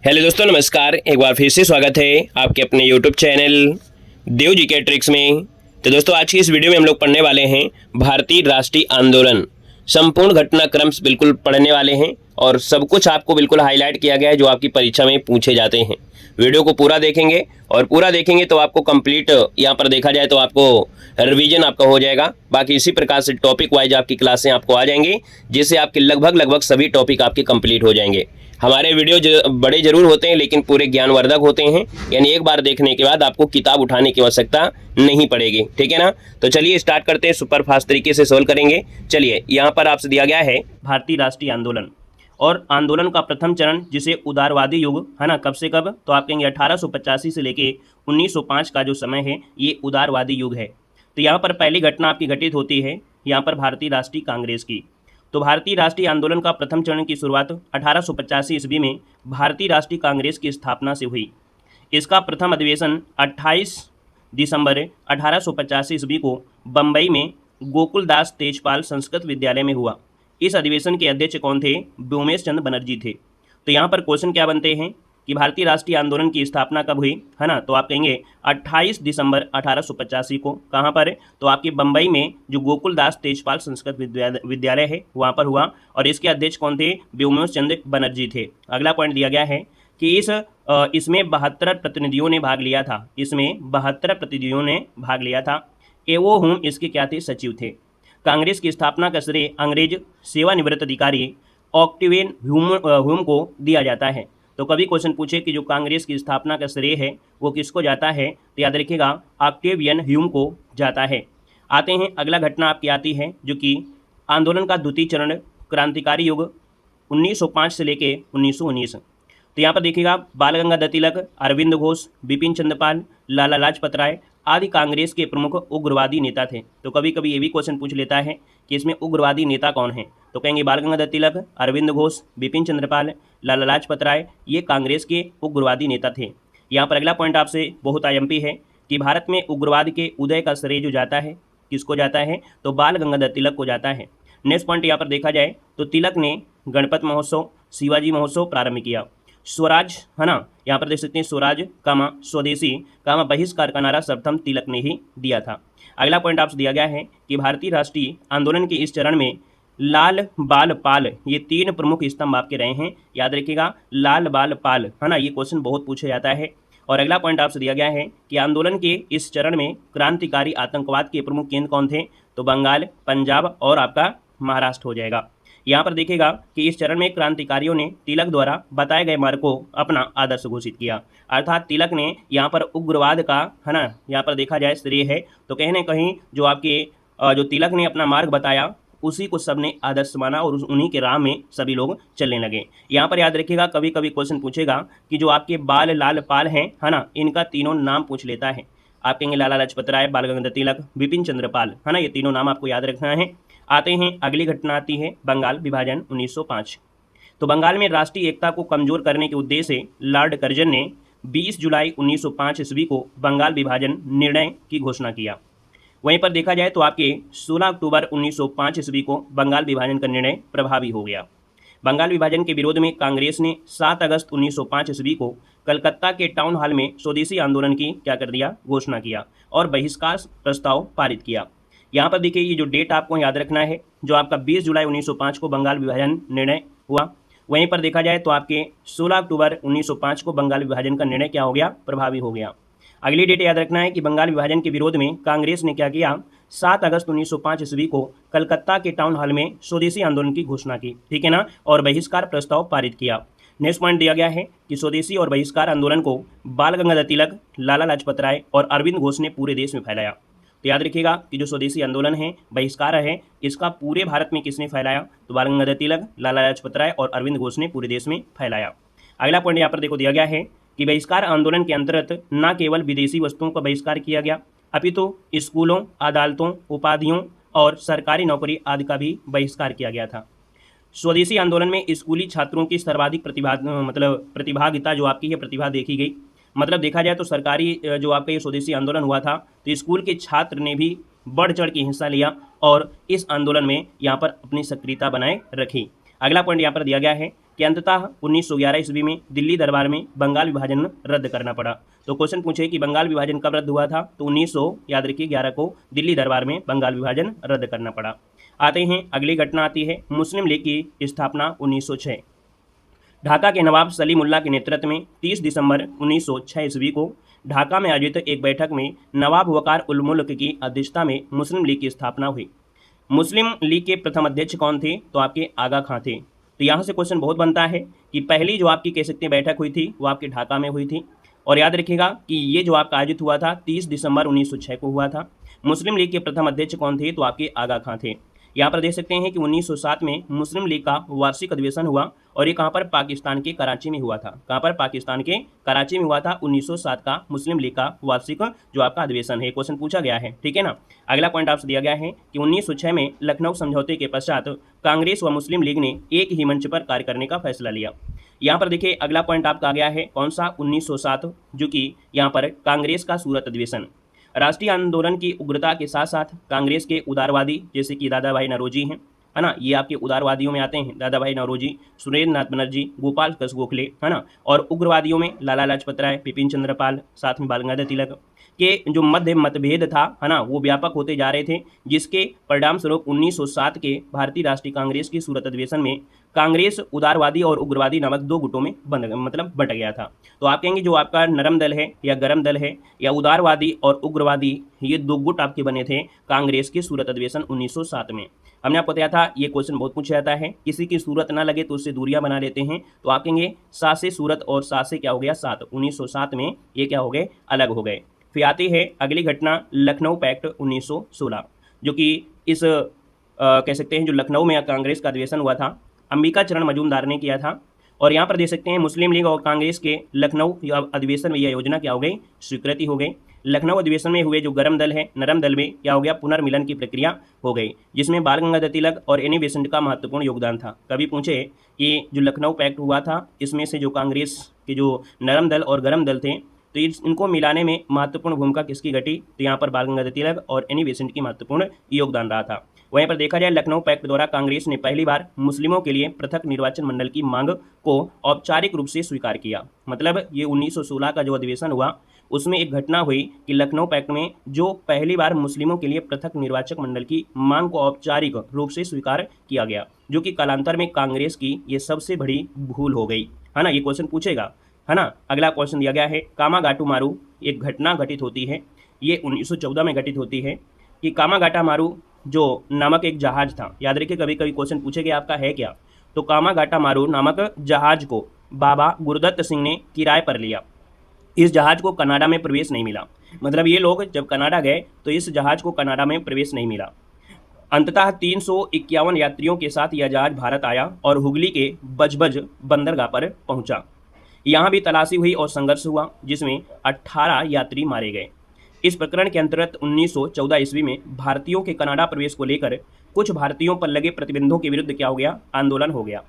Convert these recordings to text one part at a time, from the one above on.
Hello दोस्तों, नमस्कार। एक बार फिर से स्वागत है आपके अपने यूट्यूब चैनल देव जी के ट्रिक्स में। तो दोस्तों, आज की इस वीडियो में हम लोग पढ़ने वाले हैं भारतीय राष्ट्रीय आंदोलन। संपूर्ण घटनाक्रम बिल्कुल पढ़ने वाले हैं और सब कुछ आपको बिल्कुल हाईलाइट किया गया है जो आपकी परीक्षा में पूछे जाते हैं। वीडियो को पूरा देखेंगे और पूरा देखेंगे तो आपको कंप्लीट यहाँ पर देखा जाए तो आपको रिवीजन आपका हो जाएगा। बाकी इसी प्रकार से टॉपिक वाइज आपकी क्लासें आपको आ जाएंगी, जिससे आपके लगभग सभी टॉपिक आपके कंप्लीट हो जाएंगे। हमारे वीडियो बड़े जरूर होते हैं लेकिन पूरे ज्ञानवर्धक होते हैं, यानी एक बार देखने के बाद आपको किताब उठाने की आवश्यकता नहीं पड़ेगी। ठीक है ना। तो चलिए स्टार्ट करते हैं, सुपर फास्ट तरीके से सोल्व करेंगे। चलिए, यहाँ पर आपसे दिया गया है भारतीय राष्ट्रीय आंदोलन और आंदोलन का प्रथम चरण जिसे उदारवादी युग है ना, कब से कब, तो आप कहेंगे 1885 से लेके 1905 का जो समय है ये उदारवादी युग है। तो यहाँ पर पहली घटना आपकी घटित होती है यहाँ पर भारतीय राष्ट्रीय कांग्रेस की। तो भारतीय राष्ट्रीय आंदोलन का प्रथम चरण की शुरुआत 1885 ईस्वी में भारतीय राष्ट्रीय कांग्रेस की स्थापना से हुई। इसका प्रथम अधिवेशन 28 दिसंबर 1885 ईस्वी को बम्बई में गोकुलदास तेजपाल संस्कृत विद्यालय में हुआ। इस अधिवेशन के अध्यक्ष कौन थे? व्योमेश चंद्र बनर्जी थे। तो यहाँ पर क्वेश्चन क्या बनते हैं कि भारतीय राष्ट्रीय आंदोलन की स्थापना कब हुई, है ना, तो आप कहेंगे 28 दिसंबर 1885 को। कहाँ पर? तो आपके बम्बई में जो गोकुलदास तेजपाल संस्कृत विद्यालय है वहाँ पर हुआ और इसके अध्यक्ष कौन थे? व्योमेश चंद्र बनर्जी थे। अगला पॉइंट दिया गया है कि इसमें 72 प्रतिनिधियों ने भाग लिया था। इसमें 72 प्रतिनिधियों ने भाग लिया था। एवो हुम इसके क्या थे? सचिव थे। कांग्रेस की स्थापना का श्रेय अंग्रेज सेवानिवृत्त अधिकारी ऑक्टेवियन ह्यूम को दिया जाता है। तो कभी क्वेश्चन पूछे कि जो कांग्रेस की स्थापना का श्रेय है वो किसको जाता है, तो याद रखिएगा ऑक्टेवियन ह्यूम को जाता है। आते हैं, अगला घटना आपकी आती है जो कि आंदोलन का द्वितीय चरण क्रांतिकारी युग 1905 से लेके 1919। तो यहाँ पर देखिएगा बाल गंगाधर तिलक, अरविंद घोष, बिपिन चंद्र पाल, लाला लाजपत राय आदि कांग्रेस के प्रमुख उग्रवादी नेता थे। तो कभी कभी ये भी क्वेश्चन पूछ लेता है कि इसमें उग्रवादी नेता कौन है, तो कहेंगे बाल गंगाधर तिलक, अरविंद घोष, बिपिन चंद्र पाल, लाला लाजपत राय, ये कांग्रेस के उग्रवादी नेता थे। यहाँ पर अगला पॉइंट आपसे बहुत आईएमपी है कि भारत में उग्रवाद के उदय का श्रेय जो जाता है किसको जाता है, तो बाल गंगाधर तिलक को जाता है। नेक्स्ट पॉइंट यहाँ पर देखा जाए तो तिलक ने गणपत महोत्सव, शिवाजी महोत्सव प्रारंभ किया। स्वराज, है ना, यहाँ पर देख सकते हैं स्वराज कामा स्वदेशी कामा बहिष्कार का नारा सर्वप्रथम तिलक ने ही दिया था। अगला पॉइंट आपसे दिया गया है कि भारतीय राष्ट्रीय आंदोलन के इस चरण में लाल बाल पाल ये तीन प्रमुख स्तंभ आपके रहे हैं। याद रखिएगा लाल बाल पाल, है ना, ये क्वेश्चन बहुत पूछा जाता है। और अगला पॉइंट आपसे दिया गया है कि आंदोलन के इस चरण में क्रांतिकारी आतंकवाद के प्रमुख केंद्र कौन थे, तो बंगाल, पंजाब और आपका महाराष्ट्र हो जाएगा। यहाँ पर देखिएगा कि इस चरण में क्रांतिकारियों ने तिलक द्वारा बताए गए मार्ग को अपना आदर्श घोषित किया, अर्थात तिलक ने यहाँ पर उग्रवाद का, है ना, यहाँ पर देखा जाए श्रेय है। तो कहीं ना कहीं जो आपके जो तिलक ने अपना मार्ग बताया उसी को सबने आदर्श माना और उन्हीं के राह में सभी लोग चलने लगे। यहाँ पर याद रखिएगा कभी कभी क्वेश्चन पूछेगा कि जो आपके बाल लाल पाल हैं, है ना, इनका तीनों नाम पूछ लेता है। आप कहेंगे लाला लाजपत राय, बाल गंगाधर तिलक, बिपिन चंद्र पाल, है ना, ये तीनों नाम आपको याद रखना है। आते हैं, अगली घटना आती है बंगाल विभाजन 1905। तो बंगाल में राष्ट्रीय एकता को कमजोर करने के उद्देश्य से लॉर्ड कर्जन ने 20 जुलाई 1905 ईस्वी को बंगाल विभाजन निर्णय की घोषणा किया। वहीं पर देखा जाए तो आपके 16 अक्टूबर 1905 ईस्वी को बंगाल विभाजन का निर्णय प्रभावी हो गया। बंगाल विभाजन के विरोध में कांग्रेस ने 7 अगस्त 1905 ईस्वी को कलकत्ता के टाउन हॉल में स्वदेशी आंदोलन की क्या कर दिया, घोषणा किया और बहिष्कार प्रस्ताव पारित किया। यहाँ पर देखिए ये जो डेट आपको याद रखना है, जो आपका 20 जुलाई 1905 को बंगाल विभाजन निर्णय हुआ। वहीं पर देखा जाए तो आपके 16 अक्टूबर 1905 को बंगाल विभाजन का निर्णय क्या हो गया, प्रभावी हो गया। अगली डेट याद रखना है कि बंगाल विभाजन के विरोध में कांग्रेस ने क्या किया, 7 अगस्त 1905 ईस्वी को कलकत्ता के टाउन हॉल में स्वदेशी आंदोलन की घोषणा की, ठीक है ना, और बहिष्कार प्रस्ताव पारित किया। नेक्स्ट पॉइंट दिया गया है कि स्वदेशी और बहिष्कार आंदोलन को बाल गंगाधर तिलक, लाला लाजपत राय और अरविंद घोष ने पूरे देश में फैलाया। तो याद रखिएगा कि जो स्वदेशी आंदोलन है, बहिष्कार है, इसका पूरे भारत में किसने फैलाया, तो बाल गंगाधर तिलक, लाला लाजपत राय और अरविंद घोष ने पूरे देश में फैलाया। अगला पॉइंट यहाँ पर देखो दिया गया है कि बहिष्कार आंदोलन के अंतर्गत न केवल विदेशी वस्तुओं का बहिष्कार किया गया अपितु स्कूलों, अदालतों, उपाधियों और सरकारी नौकरी आदि का भी बहिष्कार किया गया था। स्वदेशी आंदोलन में स्कूली छात्रों की सर्वाधिक प्रतिभागिता जो आपकी है प्रतिभा देखी गई। मतलब देखा जाए तो सरकारी जो आपका ये स्वदेशी आंदोलन हुआ था तो स्कूल के छात्र ने भी बढ़ चढ़ के हिस्सा लिया और इस आंदोलन में यहाँ पर अपनी सक्रियता बनाए रखी। अगला पॉइंट यहाँ पर दिया गया है कि अंततः 1911 ईस्वी में दिल्ली दरबार में बंगाल विभाजन रद्द करना पड़ा। तो क्वेश्चन पूछे कि बंगाल विभाजन कब रद्द हुआ था, तो 1900 याद रखिए 11 को दिल्ली दरबार में बंगाल विभाजन रद्द करना पड़ा। आते हैं अगली घटना आती है मुस्लिम लीग की स्थापना 1906। ढाका के नवाब सलीमुल्लाह के नेतृत्व में 30 दिसंबर 1906 ईस्वी को ढाका में आयोजित एक बैठक में नवाब वकार उल मुल्क की अध्यक्षता में मुस्लिम लीग की स्थापना हुई। मुस्लिम लीग के प्रथम अध्यक्ष कौन थे, तो आपके आगा खां थे। तो यहाँ से क्वेश्चन बहुत बनता है कि पहली जो आपकी कह सकते हैं बैठक हुई थी वो आपके ढाका में हुई थी, और याद रखिएगा कि ये जो आपका आयोजित हुआ था 30 दिसंबर 1906 को हुआ था। मुस्लिम लीग के प्रथम अध्यक्ष कौन थे, तो आपके आगा खां थे। यहाँ पर देख सकते हैं कि 1907 में मुस्लिम लीग का वार्षिक अधिवेशन हुआ, और ये कहाँ पर, पाकिस्तान के कराची में हुआ था। कहाँ पर, पाकिस्तान के कराची में हुआ था 1907 का मुस्लिम लीग का वार्षिक जो आपका अधिवेशन है। क्वेश्चन पूछा गया है, ठीक है ना। अगला पॉइंट आपसे दिया गया है कि 1906 में लखनऊ समझौते के पश्चात कांग्रेस व मुस्लिम लीग ने एक ही मंच पर कार्य करने का फैसला लिया। यहाँ पर देखिए अगला पॉइंट आपका आ गया है कौन सा, 1907, जो कि यहाँ पर कांग्रेस का सूरत अधिवेशन। राष्ट्रीय आंदोलन की उग्रता के साथ साथ कांग्रेस के उदारवादी जैसे कि दादा भाई नौरोजी हैं, है ना, ये आपके उदारवादियों में आते हैं, दादा भाई नौरोजी, सुरेंद्र नाथ बनर्जी, गोपाल कृष्ण गोखले, है ना, और उग्रवादियों में लाला लाजपत राय, बिपिन चंद्र पाल, साथ में बाल गंगाधर तिलक के जो मध्य मतभेद था, है ना, वो व्यापक होते जा रहे थे, जिसके परिणाम स्वरूप 1907 के भारतीय राष्ट्रीय कांग्रेस की सूरत अधिवेशन में कांग्रेस उदारवादी और उग्रवादी नामक दो गुटों में बट गया था। तो आप कहेंगे जो आपका नरम दल है या गरम दल है या उदारवादी और उग्रवादी, ये दो गुट आपके बने थे कांग्रेस के सूरत अधिवेशन 1907 में। हमने आपको बताया था ये क्वेश्चन बहुत पूछा जाता है, किसी की सूरत ना लगे तो उससे दूरियां बना लेते हैं। तो आप कहेंगे सात से सूरत और सात से क्या हो गया, सात। 1907 में ये क्या हो गए, अलग हो गए। फिर आती है अगली घटना लखनऊ पैक्ट 1916, जो कि इस कह सकते हैं जो लखनऊ में कांग्रेस का अधिवेशन हुआ था, अंबिका चरण मजूमदार ने किया था। और यहाँ पर देख सकते हैं मुस्लिम लीग और कांग्रेस के लखनऊ अधिवेशन में यह योजना क्या हो गई, स्वीकृति हो गई। लखनऊ अधिवेशन में हुए जो गरम दल है, नरम दल में क्या हो गया, पुनर्मिलन की प्रक्रिया हो गई, जिसमें बाल गंगाधर तिलक और एनी बेसेंट का महत्वपूर्ण योगदान था। कभी पूछे कि जो लखनऊ पैक्ट हुआ था इसमें से जो कांग्रेस के जो नरम दल और गरम दल थे, तो इनको मिलाने में महत्वपूर्ण भूमिका किसकी घटी, तो यहाँ पर बाल गंगाधर तिलक और एनी बेसेंट की महत्वपूर्ण योगदान रहा था। वहीं पर देखा जाए लखनऊ पैक्ट द्वारा कांग्रेस ने पहली बार मुस्लिमों के लिए पृथक निर्वाचन मंडल की मांग को औपचारिक रूप से स्वीकार किया। मतलब ये 1916 का जो अधिवेशन हुआ उसमें एक घटना हुई कि लखनऊ पैक्ट में जो पहली बार मुस्लिमों के लिए पृथक निर्वाचक मंडल की मांग को औपचारिक रूप से स्वीकार किया गया, जो कि कालांतर में कांग्रेस की ये सबसे बड़ी भूल हो गई, है ना। ये क्वेश्चन पूछेगा, है ना। अगला क्वेश्चन दिया गया है कामागाटू मारू, एक घटना घटित होती है, ये 1914 में घटित होती है कि कामागाटा मारू जो नामक एक जहाज था, याद रखिए कभी कभी क्वेश्चन पूछेंगे आपका है क्या, तो कामागाटा मारू नामक जहाज को बाबा गुरुदत्त सिंह ने किराए पर लिया। इस जहाज को कनाडा में प्रवेश नहीं मिला, मतलब ये लोग जब कनाडा गए तो इस जहाज को कनाडा में प्रवेश नहीं मिला। अंततः 351 यात्रियों के साथ यह जहाज भारत आया और हुगली के बजबज बंदरगाह पर पहुंचा। यहाँ भी तलाशी हुई और संघर्ष हुआ, जिसमें 18 यात्री मारे गए। इस प्रकरण के अंतर्गत 1914 ईस्वी में भारतीयों के कनाडा प्रवेश को लेकर कुछ भारतीयों पर लगे प्रतिबंधों के विरुद्ध क्या हो गया, आंदोलन हो गया।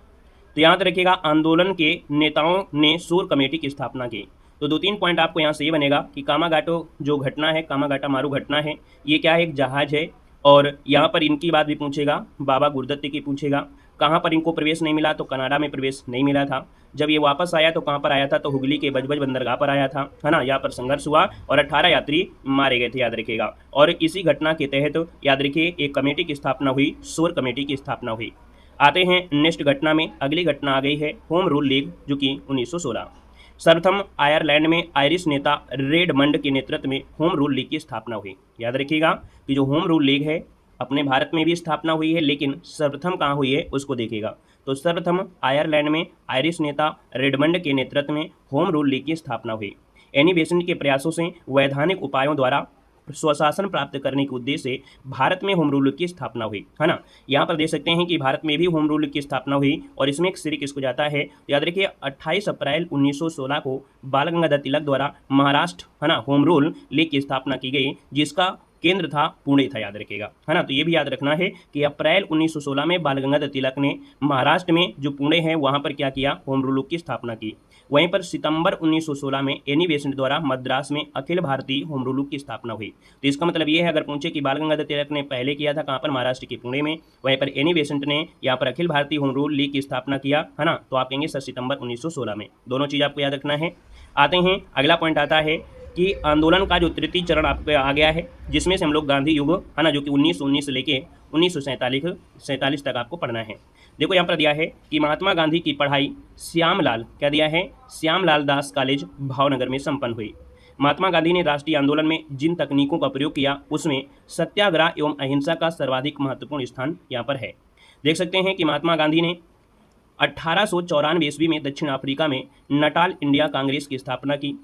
तो यहाँ पर रखिएगा आंदोलन के नेताओं ने शोर कमेटी की स्थापना की। तो दो तीन पॉइंट आपको यहाँ से ये बनेगा कि कामागाटो जो घटना है, कामागाटा मारू घटना है, ये क्या है, एक जहाज है, और यहाँ पर इनकी बात भी पूछेगा, बाबा गुरुदत्त की पूछेगा। कहाँ पर इनको प्रवेश नहीं मिला, तो कनाडा में प्रवेश नहीं मिला था। जब ये वापस आया तो कहाँ पर आया था, तो हुगली के बजबज बंदरगाह पर आया था, है ना। यहाँ पर संघर्ष हुआ और 18 यात्री मारे गए थे, याद रखिएगा। और इसी घटना के तहत याद रखिए एक कमेटी की स्थापना हुई, शोर कमेटी की स्थापना हुई। आते हैं नेक्स्ट घटना में, अगली घटना आ गई है होम रूल लीग, जो कि 1916। सर्वप्रथम आयरलैंड में आयरिश नेता रेडमंड के नेतृत्व में होम रूल लीग की स्थापना हुई। याद रखिएगा कि जो होम रूल लीग है अपने भारत में भी स्थापना हुई है, लेकिन सर्वप्रथम कहाँ हुई है उसको देखिएगा। तो सर्वप्रथम आयरलैंड में आयरिश नेता रेडमंड के नेतृत्व में होम रूल लीग की स्थापना हुई। एनी बेसेंट के प्रयासों से वैधानिक उपायों द्वारा स्वशासन प्राप्त करने के उद्देश्य से भारत में होम रूल की स्थापना हुई, है ना। यहाँ पर देख सकते हैं कि भारत में भी होम रूल की स्थापना हुई, और इसमें एक श्रेय किसको जाता है, याद रखिए 28 अप्रैल 1916 को बाल गंगाधर तिलक द्वारा महाराष्ट्र, है ना, होम रूल लीग की स्थापना की गई, जिसका केंद्र था पुणे था, याद रखिएगा, है ना। तो ये भी याद रखना है कि अप्रैल 1916 में बाल गंगाधर तिलक ने महाराष्ट्र में जो पुणे है वहाँ पर क्या किया, होम रूल की स्थापना की। वहीं पर सितंबर 1916 में एनी बेसेंट द्वारा मद्रास में अखिल भारतीय होम रूल की स्थापना हुई। तो इसका मतलब ये है, अगर पूछे कि बाल गंगाधर तिलक ने पहले किया था कहाँ पर, महाराष्ट्र के पुणे में, वहीं पर एनी बेसेंट ने यहाँ पर Akhil Bharatiya home rule league की स्थापना किया, है ना। तो आप कहेंगे सर सितंबर 1916 में। दोनों चीज़ आपको याद रखना है। आते हैं अगला पॉइंट आता है कि आंदोलन का जो तृतीय चरण आपको आ गया है, जिसमें से हम लोग गांधी युग, है ना, जो कि 1919 से लेके 1947 तक आपको पढ़ना है। देखो यहाँ पर दिया है कि महात्मा गांधी की पढ़ाई श्यामलाल, क्या दिया है, श्यामलाल दास कॉलेज भावनगर में संपन्न हुई। महात्मा गांधी ने राष्ट्रीय आंदोलन में जिन तकनीकों का प्रयोग किया उसमें सत्याग्रह एवं अहिंसा का सर्वाधिक महत्वपूर्ण स्थान यहाँ पर है। देख सकते हैं कि महात्मा गांधी ने 1894 ईस्वी में दक्षिण अफ्रीका में नटाल इंडिया कांग्रेस की स्थापना की।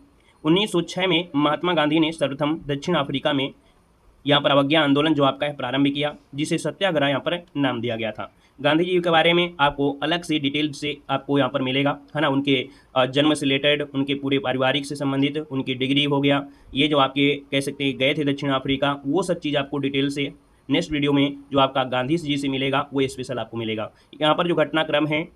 1906 में महात्मा गांधी ने सर्वप्रथम दक्षिण अफ्रीका में यहाँ पर अवज्ञा आंदोलन जो आपका है प्रारंभ किया, जिसे सत्याग्रह यहाँ पर नाम दिया गया था। गांधी जी के बारे में आपको अलग से डिटेल से आपको यहाँ पर मिलेगा, है ना। उनके जन्म से रिलेटेड, उनके पूरे पारिवारिक से संबंधित, उनकी डिग्री हो गया, ये जो आपके कह सकते हैं गए थे दक्षिण अफ्रीका, वो सब चीज़ आपको डिटेल से नेक्स्ट वीडियो में जो आपका गांधी जी से मिलेगा वो स्पेशल आपको मिलेगा। यहाँ पर जो घटनाक्रम है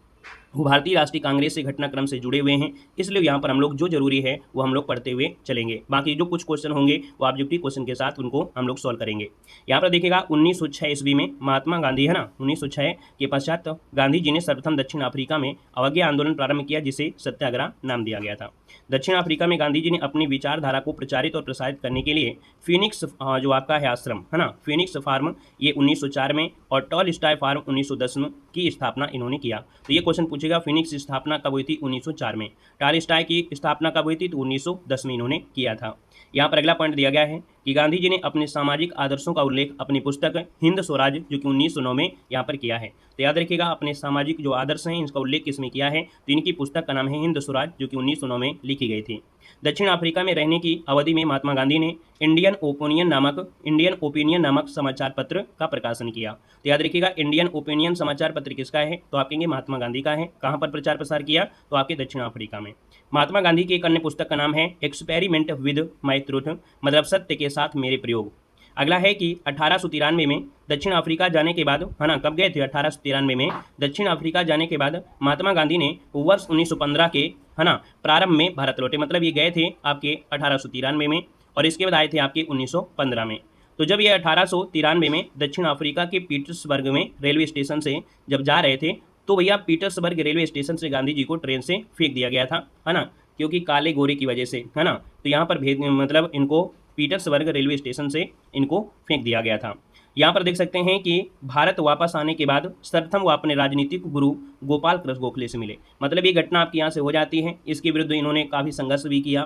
वो भारतीय राष्ट्रीय कांग्रेस से घटनाक्रम से जुड़े हुए हैं, इसलिए यहाँ पर हम लोग जो जरूरी है वो हम लोग पढ़ते हुए चलेंगे। बाकी जो कुछ क्वेश्चन होंगे वो ऑब्जेक्टिव क्वेश्चन के साथ उनको हम लोग सॉल्व करेंगे। यहाँ पर देखिएगा 1906 ईस्वी में महात्मा गांधी, है ना, 1906 के पश्चात गांधी जी ने सर्वप्रथम दक्षिण अफ्रीका में अवज्ञा आंदोलन प्रारंभ किया, जिसे सत्याग्रह नाम दिया गया था। दक्षिण अफ्रीका में गांधी जी ने अपनी विचारधारा को प्रचारित और प्रसारित करने के लिए फिनिक्स जो आपका है आश्रम, है ना, फिनिक्स फार्म, ये 1904 में, और टॉल स्टाई फार्म 1910 में की स्थापना इन्होंने किया। तो ये क्वेश्चन पूछेगा फिनिक्स स्थापना कब हुई थी, 1904 में। टॉल स्टाई की स्थापना कब हुई थी, तो 1910 में इन्होंने किया था। यहाँ पर अगला पॉइंट दिया गया है कि गांधी जी ने अपने सामाजिक आदर्शों का उल्लेख अपनी पुस्तक हिंद स्वराज जो कि 1909 में यहाँ पर किया है। तो याद रखिएगा अपने सामाजिक जो आदर्श हैं इनका उल्लेख किसमें किया है, तो इनकी पुस्तक का नाम है हिंद स्वराज जो कि 1909 में लिखी गई थी। दक्षिण अफ्रीका में रहने की अवधि में महात्मा गांधी ने इंडियन ओपिनियन नामक समाचार पत्र का प्रकाशन किया। तो याद रखिएगा इंडियन ओपिनियन समाचार पत्र किसका है, तो आप कहेंगे महात्मा गांधी का है। कहाँ पर प्रचार प्रसार किया, तो आपके दक्षिण अफ्रीका में। महात्मा गांधी की एक अन्य पुस्तक का नाम है एक्सपेरिमेंट विद माई ट्रूथ, मतलब सत्य के साथ मेरे प्रयोग। अगला है कि 1893 में दक्षिण अफ्रीका जाने के बाद, है ना, कब गए थे, 1893 में दक्षिण अफ्रीका जाने के बाद महात्मा गांधी ने वर्ष 1915 के, है ना, प्रारंभ में भारत लौटे। मतलब ये गए थे आपके 1893 में और इसके बाद आए थे आपके 1915 में। तो जब ये 1893 में दक्षिण अफ्रीका के पीटर्सबर्ग में रेलवे स्टेशन से जब जा रहे थे, तो भैया पीटर्सबर्ग रेलवे स्टेशन से गांधी जी को ट्रेन से फेंक दिया गया था, है ना, क्योंकि काले गोरे की वजह से, है ना। तो यहाँ पर मतलब इनको पीटर्सबर्ग रेलवे स्टेशन से इनको फेंक दिया गया था। यहाँ पर देख सकते हैं कि भारत वापस आने के बाद सर्वप्रथम वो अपने राजनीतिक गुरु गोपाल कृष्ण गोखले से मिले। मतलब ये घटना आपके यहाँ से हो जाती है। इसके विरुद्ध इन्होंने काफ़ी संघर्ष भी किया,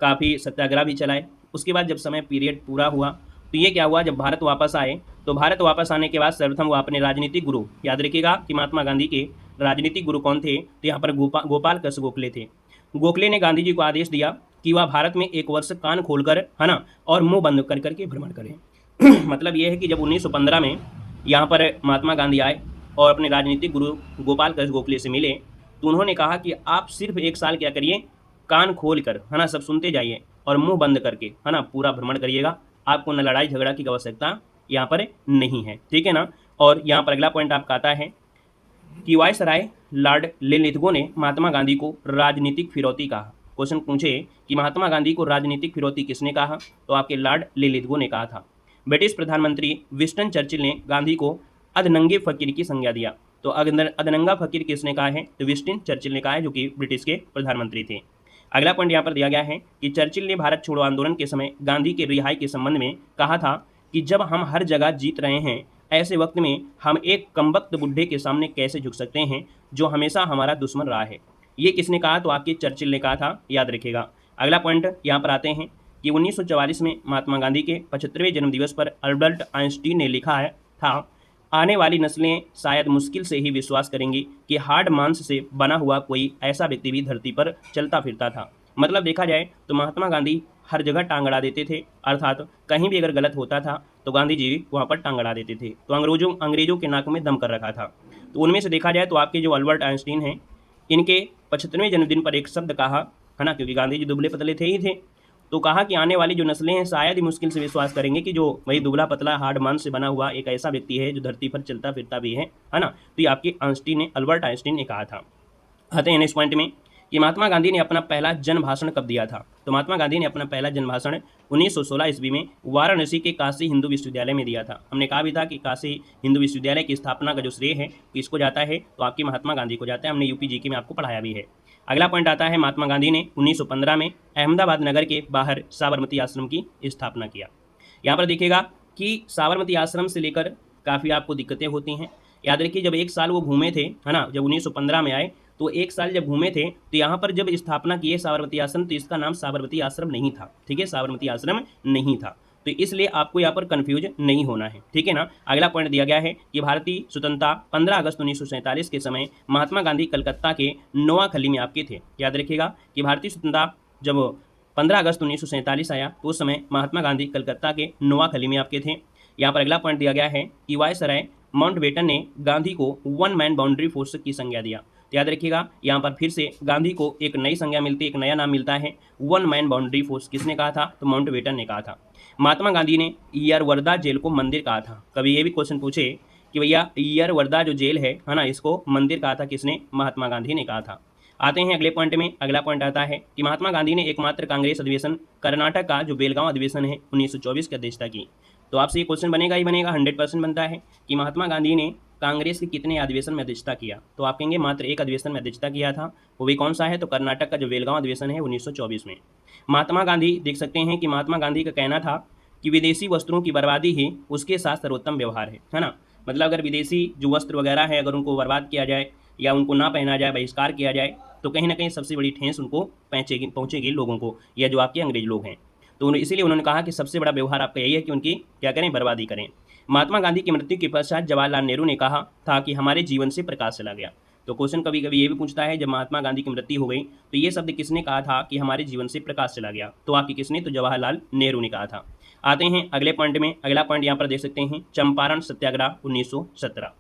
काफ़ी सत्याग्रह भी चलाए। उसके बाद जब समय पीरियड पूरा हुआ तो ये क्या हुआ, जब भारत वापस आए तो भारत वापस आने के बाद सर्वप्रथम वो अपने राजनीतिक गुरु, याद रखिएगा कि महात्मा गांधी के राजनीतिक गुरु कौन थे, तो यहाँ पर गोपाल कृष्ण गोखले थे। गोखले ने गांधी जी को आदेश दिया कि वह भारत में एक वर्ष कान खोलकर, है ना, और मुंह बंद कर करके भ्रमण करें। मतलब ये है कि जब 1915 में यहाँ पर महात्मा गांधी आए और अपने राजनीतिक गुरु गोपाल कृष्ण गोखले से मिले, तो उन्होंने कहा कि आप सिर्फ एक साल क्या करिए, कान खोल कर, है ना, सब सुनते जाइए और मुंह बंद करके, है ना, पूरा भ्रमण करिएगा। आपको न लड़ाई झगड़ा की आवश्यकता यहाँ पर नहीं है, ठीक है ना। और यहाँ पर अगला पॉइंट आपका आता है कि वायसराय लॉर्ड लिनलिथगो ने महात्मा गांधी को राजनीतिक फिरौती कहा। क्वेश्चन पूछे कि महात्मा गांधी को राजनीतिक फिरौती किसने कहा, तो आपके लॉर्ड लिनलिथगो ने कहा था। ब्रिटिश प्रधानमंत्री विंस्टन चर्चिल ने गांधी को अधनंगे फकीर की संज्ञा दिया। तो अधनंगा फकीर किसने कहा है, तो विंस्टन चर्चिल ने कहा है, जो कि ब्रिटिश के प्रधानमंत्री थे। अगला पॉइंट यहाँ पर दिया गया है कि चर्चिल ने भारत छोड़ो आंदोलन के समय गांधी के रिहाई के संबंध में कहा था कि जब हम हर जगह जीत रहे हैं, ऐसे वक्त में हम एक कमबख्त बुढ़े के सामने कैसे झुक सकते हैं जो हमेशा हमारा दुश्मन रहा है। ये किसने कहा, तो आपके चर्चिल ने कहा था, याद रखिएगा। अगला पॉइंट यहाँ पर आते हैं कि 1944 में महात्मा गांधी के 75वें जन्मदिवस पर अल्बर्ट आइंस्टीन ने लिखा था, आने वाली नस्लें शायद मुश्किल से ही विश्वास करेंगी कि हार्ड मांस से बना हुआ कोई ऐसा व्यक्ति भी धरती पर चलता फिरता था। मतलब देखा जाए तो महात्मा गांधी हर जगह टांग अड़ा देते थे, अर्थात कहीं भी अगर गलत होता था तो गांधी जी वहाँ पर टांग अड़ा देते थे। तो अंग्रेजों के नाक में दम कर रखा था। तो उनमें से देखा जाए तो आपके जो अल्बर्ट आइंस्टीन हैं, इनके 75वें जन्मदिन पर एक शब्द कहा, है ना, क्योंकि गांधी जी दुबले पतले थे ही थे। तो कहा कि आने वाली जो नस्लें हैं शायद ही मुश्किल से विश्वास करेंगे कि जो वही दुबला पतला हार्ड मांस से बना हुआ एक ऐसा व्यक्ति है जो धरती पर चलता फिरता भी है ना। तो ये आपके अल्बर्ट आइंस्टीन ने कहा था। आते हैं नेक्स्ट पॉइंट में कि महात्मा गांधी ने अपना पहला जन भाषण कब दिया था। तो महात्मा गांधी ने अपना पहला जन भाषण 1916 ईस्वी में वाराणसी के काशी हिंदू विश्वविद्यालय में दिया था। हमने कहा भी था कि काशी हिंदू विश्वविद्यालय की स्थापना का जो श्रेय है किसको जाता है, तो आपके महात्मा गांधी को जाता है। हमने यूपी जीके में आपको पढ़ाया भी है। अगला पॉइंट आता है महात्मा गांधी ने 1915 में अहमदाबाद नगर के बाहर साबरमती आश्रम की स्थापना किया। यहाँ पर देखिएगा कि साबरमती आश्रम से लेकर काफ़ी आपको दिक्कतें होती हैं। याद रखिए जब एक साल वो घूमे थे, है ना, जब 1915 में आए तो एक साल जब घूमे थे तो यहाँ पर जब स्थापना किए साबरमती आश्रम तो इसका नाम साबरमती आश्रम नहीं था। ठीक है, साबरमती आश्रम नहीं था, तो इसलिए आपको यहाँ पर कन्फ्यूज नहीं होना है। ठीक है ना। अगला पॉइंट दिया गया है कि भारतीय स्वतंत्रता 15 अगस्त 1947 के समय महात्मा गांधी कलकत्ता के नोआखली में आपके थे। याद रखिएगा कि भारतीय स्वतंत्रता जब 15 अगस्त 1947 आया तो उस समय महात्मा गांधी कलकत्ता के नोआखली में आपके थे। यहाँ पर अगला पॉइंट दिया गया है कि वायसराय माउंटबेटन ने गांधी को वन मैन बाउंड्री फोर्स की संज्ञा दिया। तो याद रखिएगा यहाँ पर फिर से गांधी को एक नई संज्ञा मिलती है, एक नया नाम मिलता है, वन मैन बाउंड्री फोर्स। किसने कहा था, तो माउंटबेटन ने कहा था। महात्मा गांधी ने यरवरदा जेल को मंदिर कहा था। कभी ये भी क्वेश्चन पूछे कि भैया यरवरदा जो जेल है ना, इसको मंदिर कहा था किसने, महात्मा गांधी ने कहा था। आते हैं अगले पॉइंट में। अगला पॉइंट आता है कि महात्मा गांधी ने एकमात्र कांग्रेस अधिवेशन कर्नाटक का जो बेलगांव अधिवेशन है 1924 की अध्यक्षता की। तो आपसे ये क्वेश्चन बनेगा ही बनेगा, 100% बनता है कि महात्मा गांधी ने कांग्रेस के कितने अधिवेशन में अध्यक्षता किया। तो आप कहेंगे मात्र एक अधिवेशन में अध्यक्षता किया था, वो भी कौन सा है, तो कर्नाटक का जो बेलगांव अधिवेशन है 1924 में। महात्मा गांधी देख सकते हैं कि महात्मा गांधी का कहना था कि विदेशी वस्त्रों की बर्बादी ही उसके साथ सर्वोत्तम व्यवहार है ना। मतलब अगर विदेशी जो वस्त्र वगैरह है अगर उनको बर्बाद किया जाए या उनको ना पहना जाए, बहिष्कार किया जाए, तो कहीं ना कहीं सबसे बड़ी ठेस उनको पहुँचेगी लोगों को, या जो आपके अंग्रेज लोग हैं। तो इसीलिए उन्होंने कहा कि सबसे बड़ा व्यवहार आपका यही है कि उनकी क्या करें, बर्बादी करें। महात्मा गांधी की मृत्यु के पश्चात जवाहरलाल नेहरू ने कहा था कि हमारे जीवन से प्रकाश चला गया। तो क्वेश्चन कभी कभी ये भी पूछता है जब महात्मा गांधी की मृत्यु हो गई तो ये शब्द किसने कहा था कि हमारे जीवन से प्रकाश चला गया, तो आपकी किसने, तो जवाहरलाल नेहरू ने कहा था। आते हैं अगले पॉइंट में। अगला पॉइंट यहाँ पर देख सकते हैं चंपारण सत्याग्रह 1917।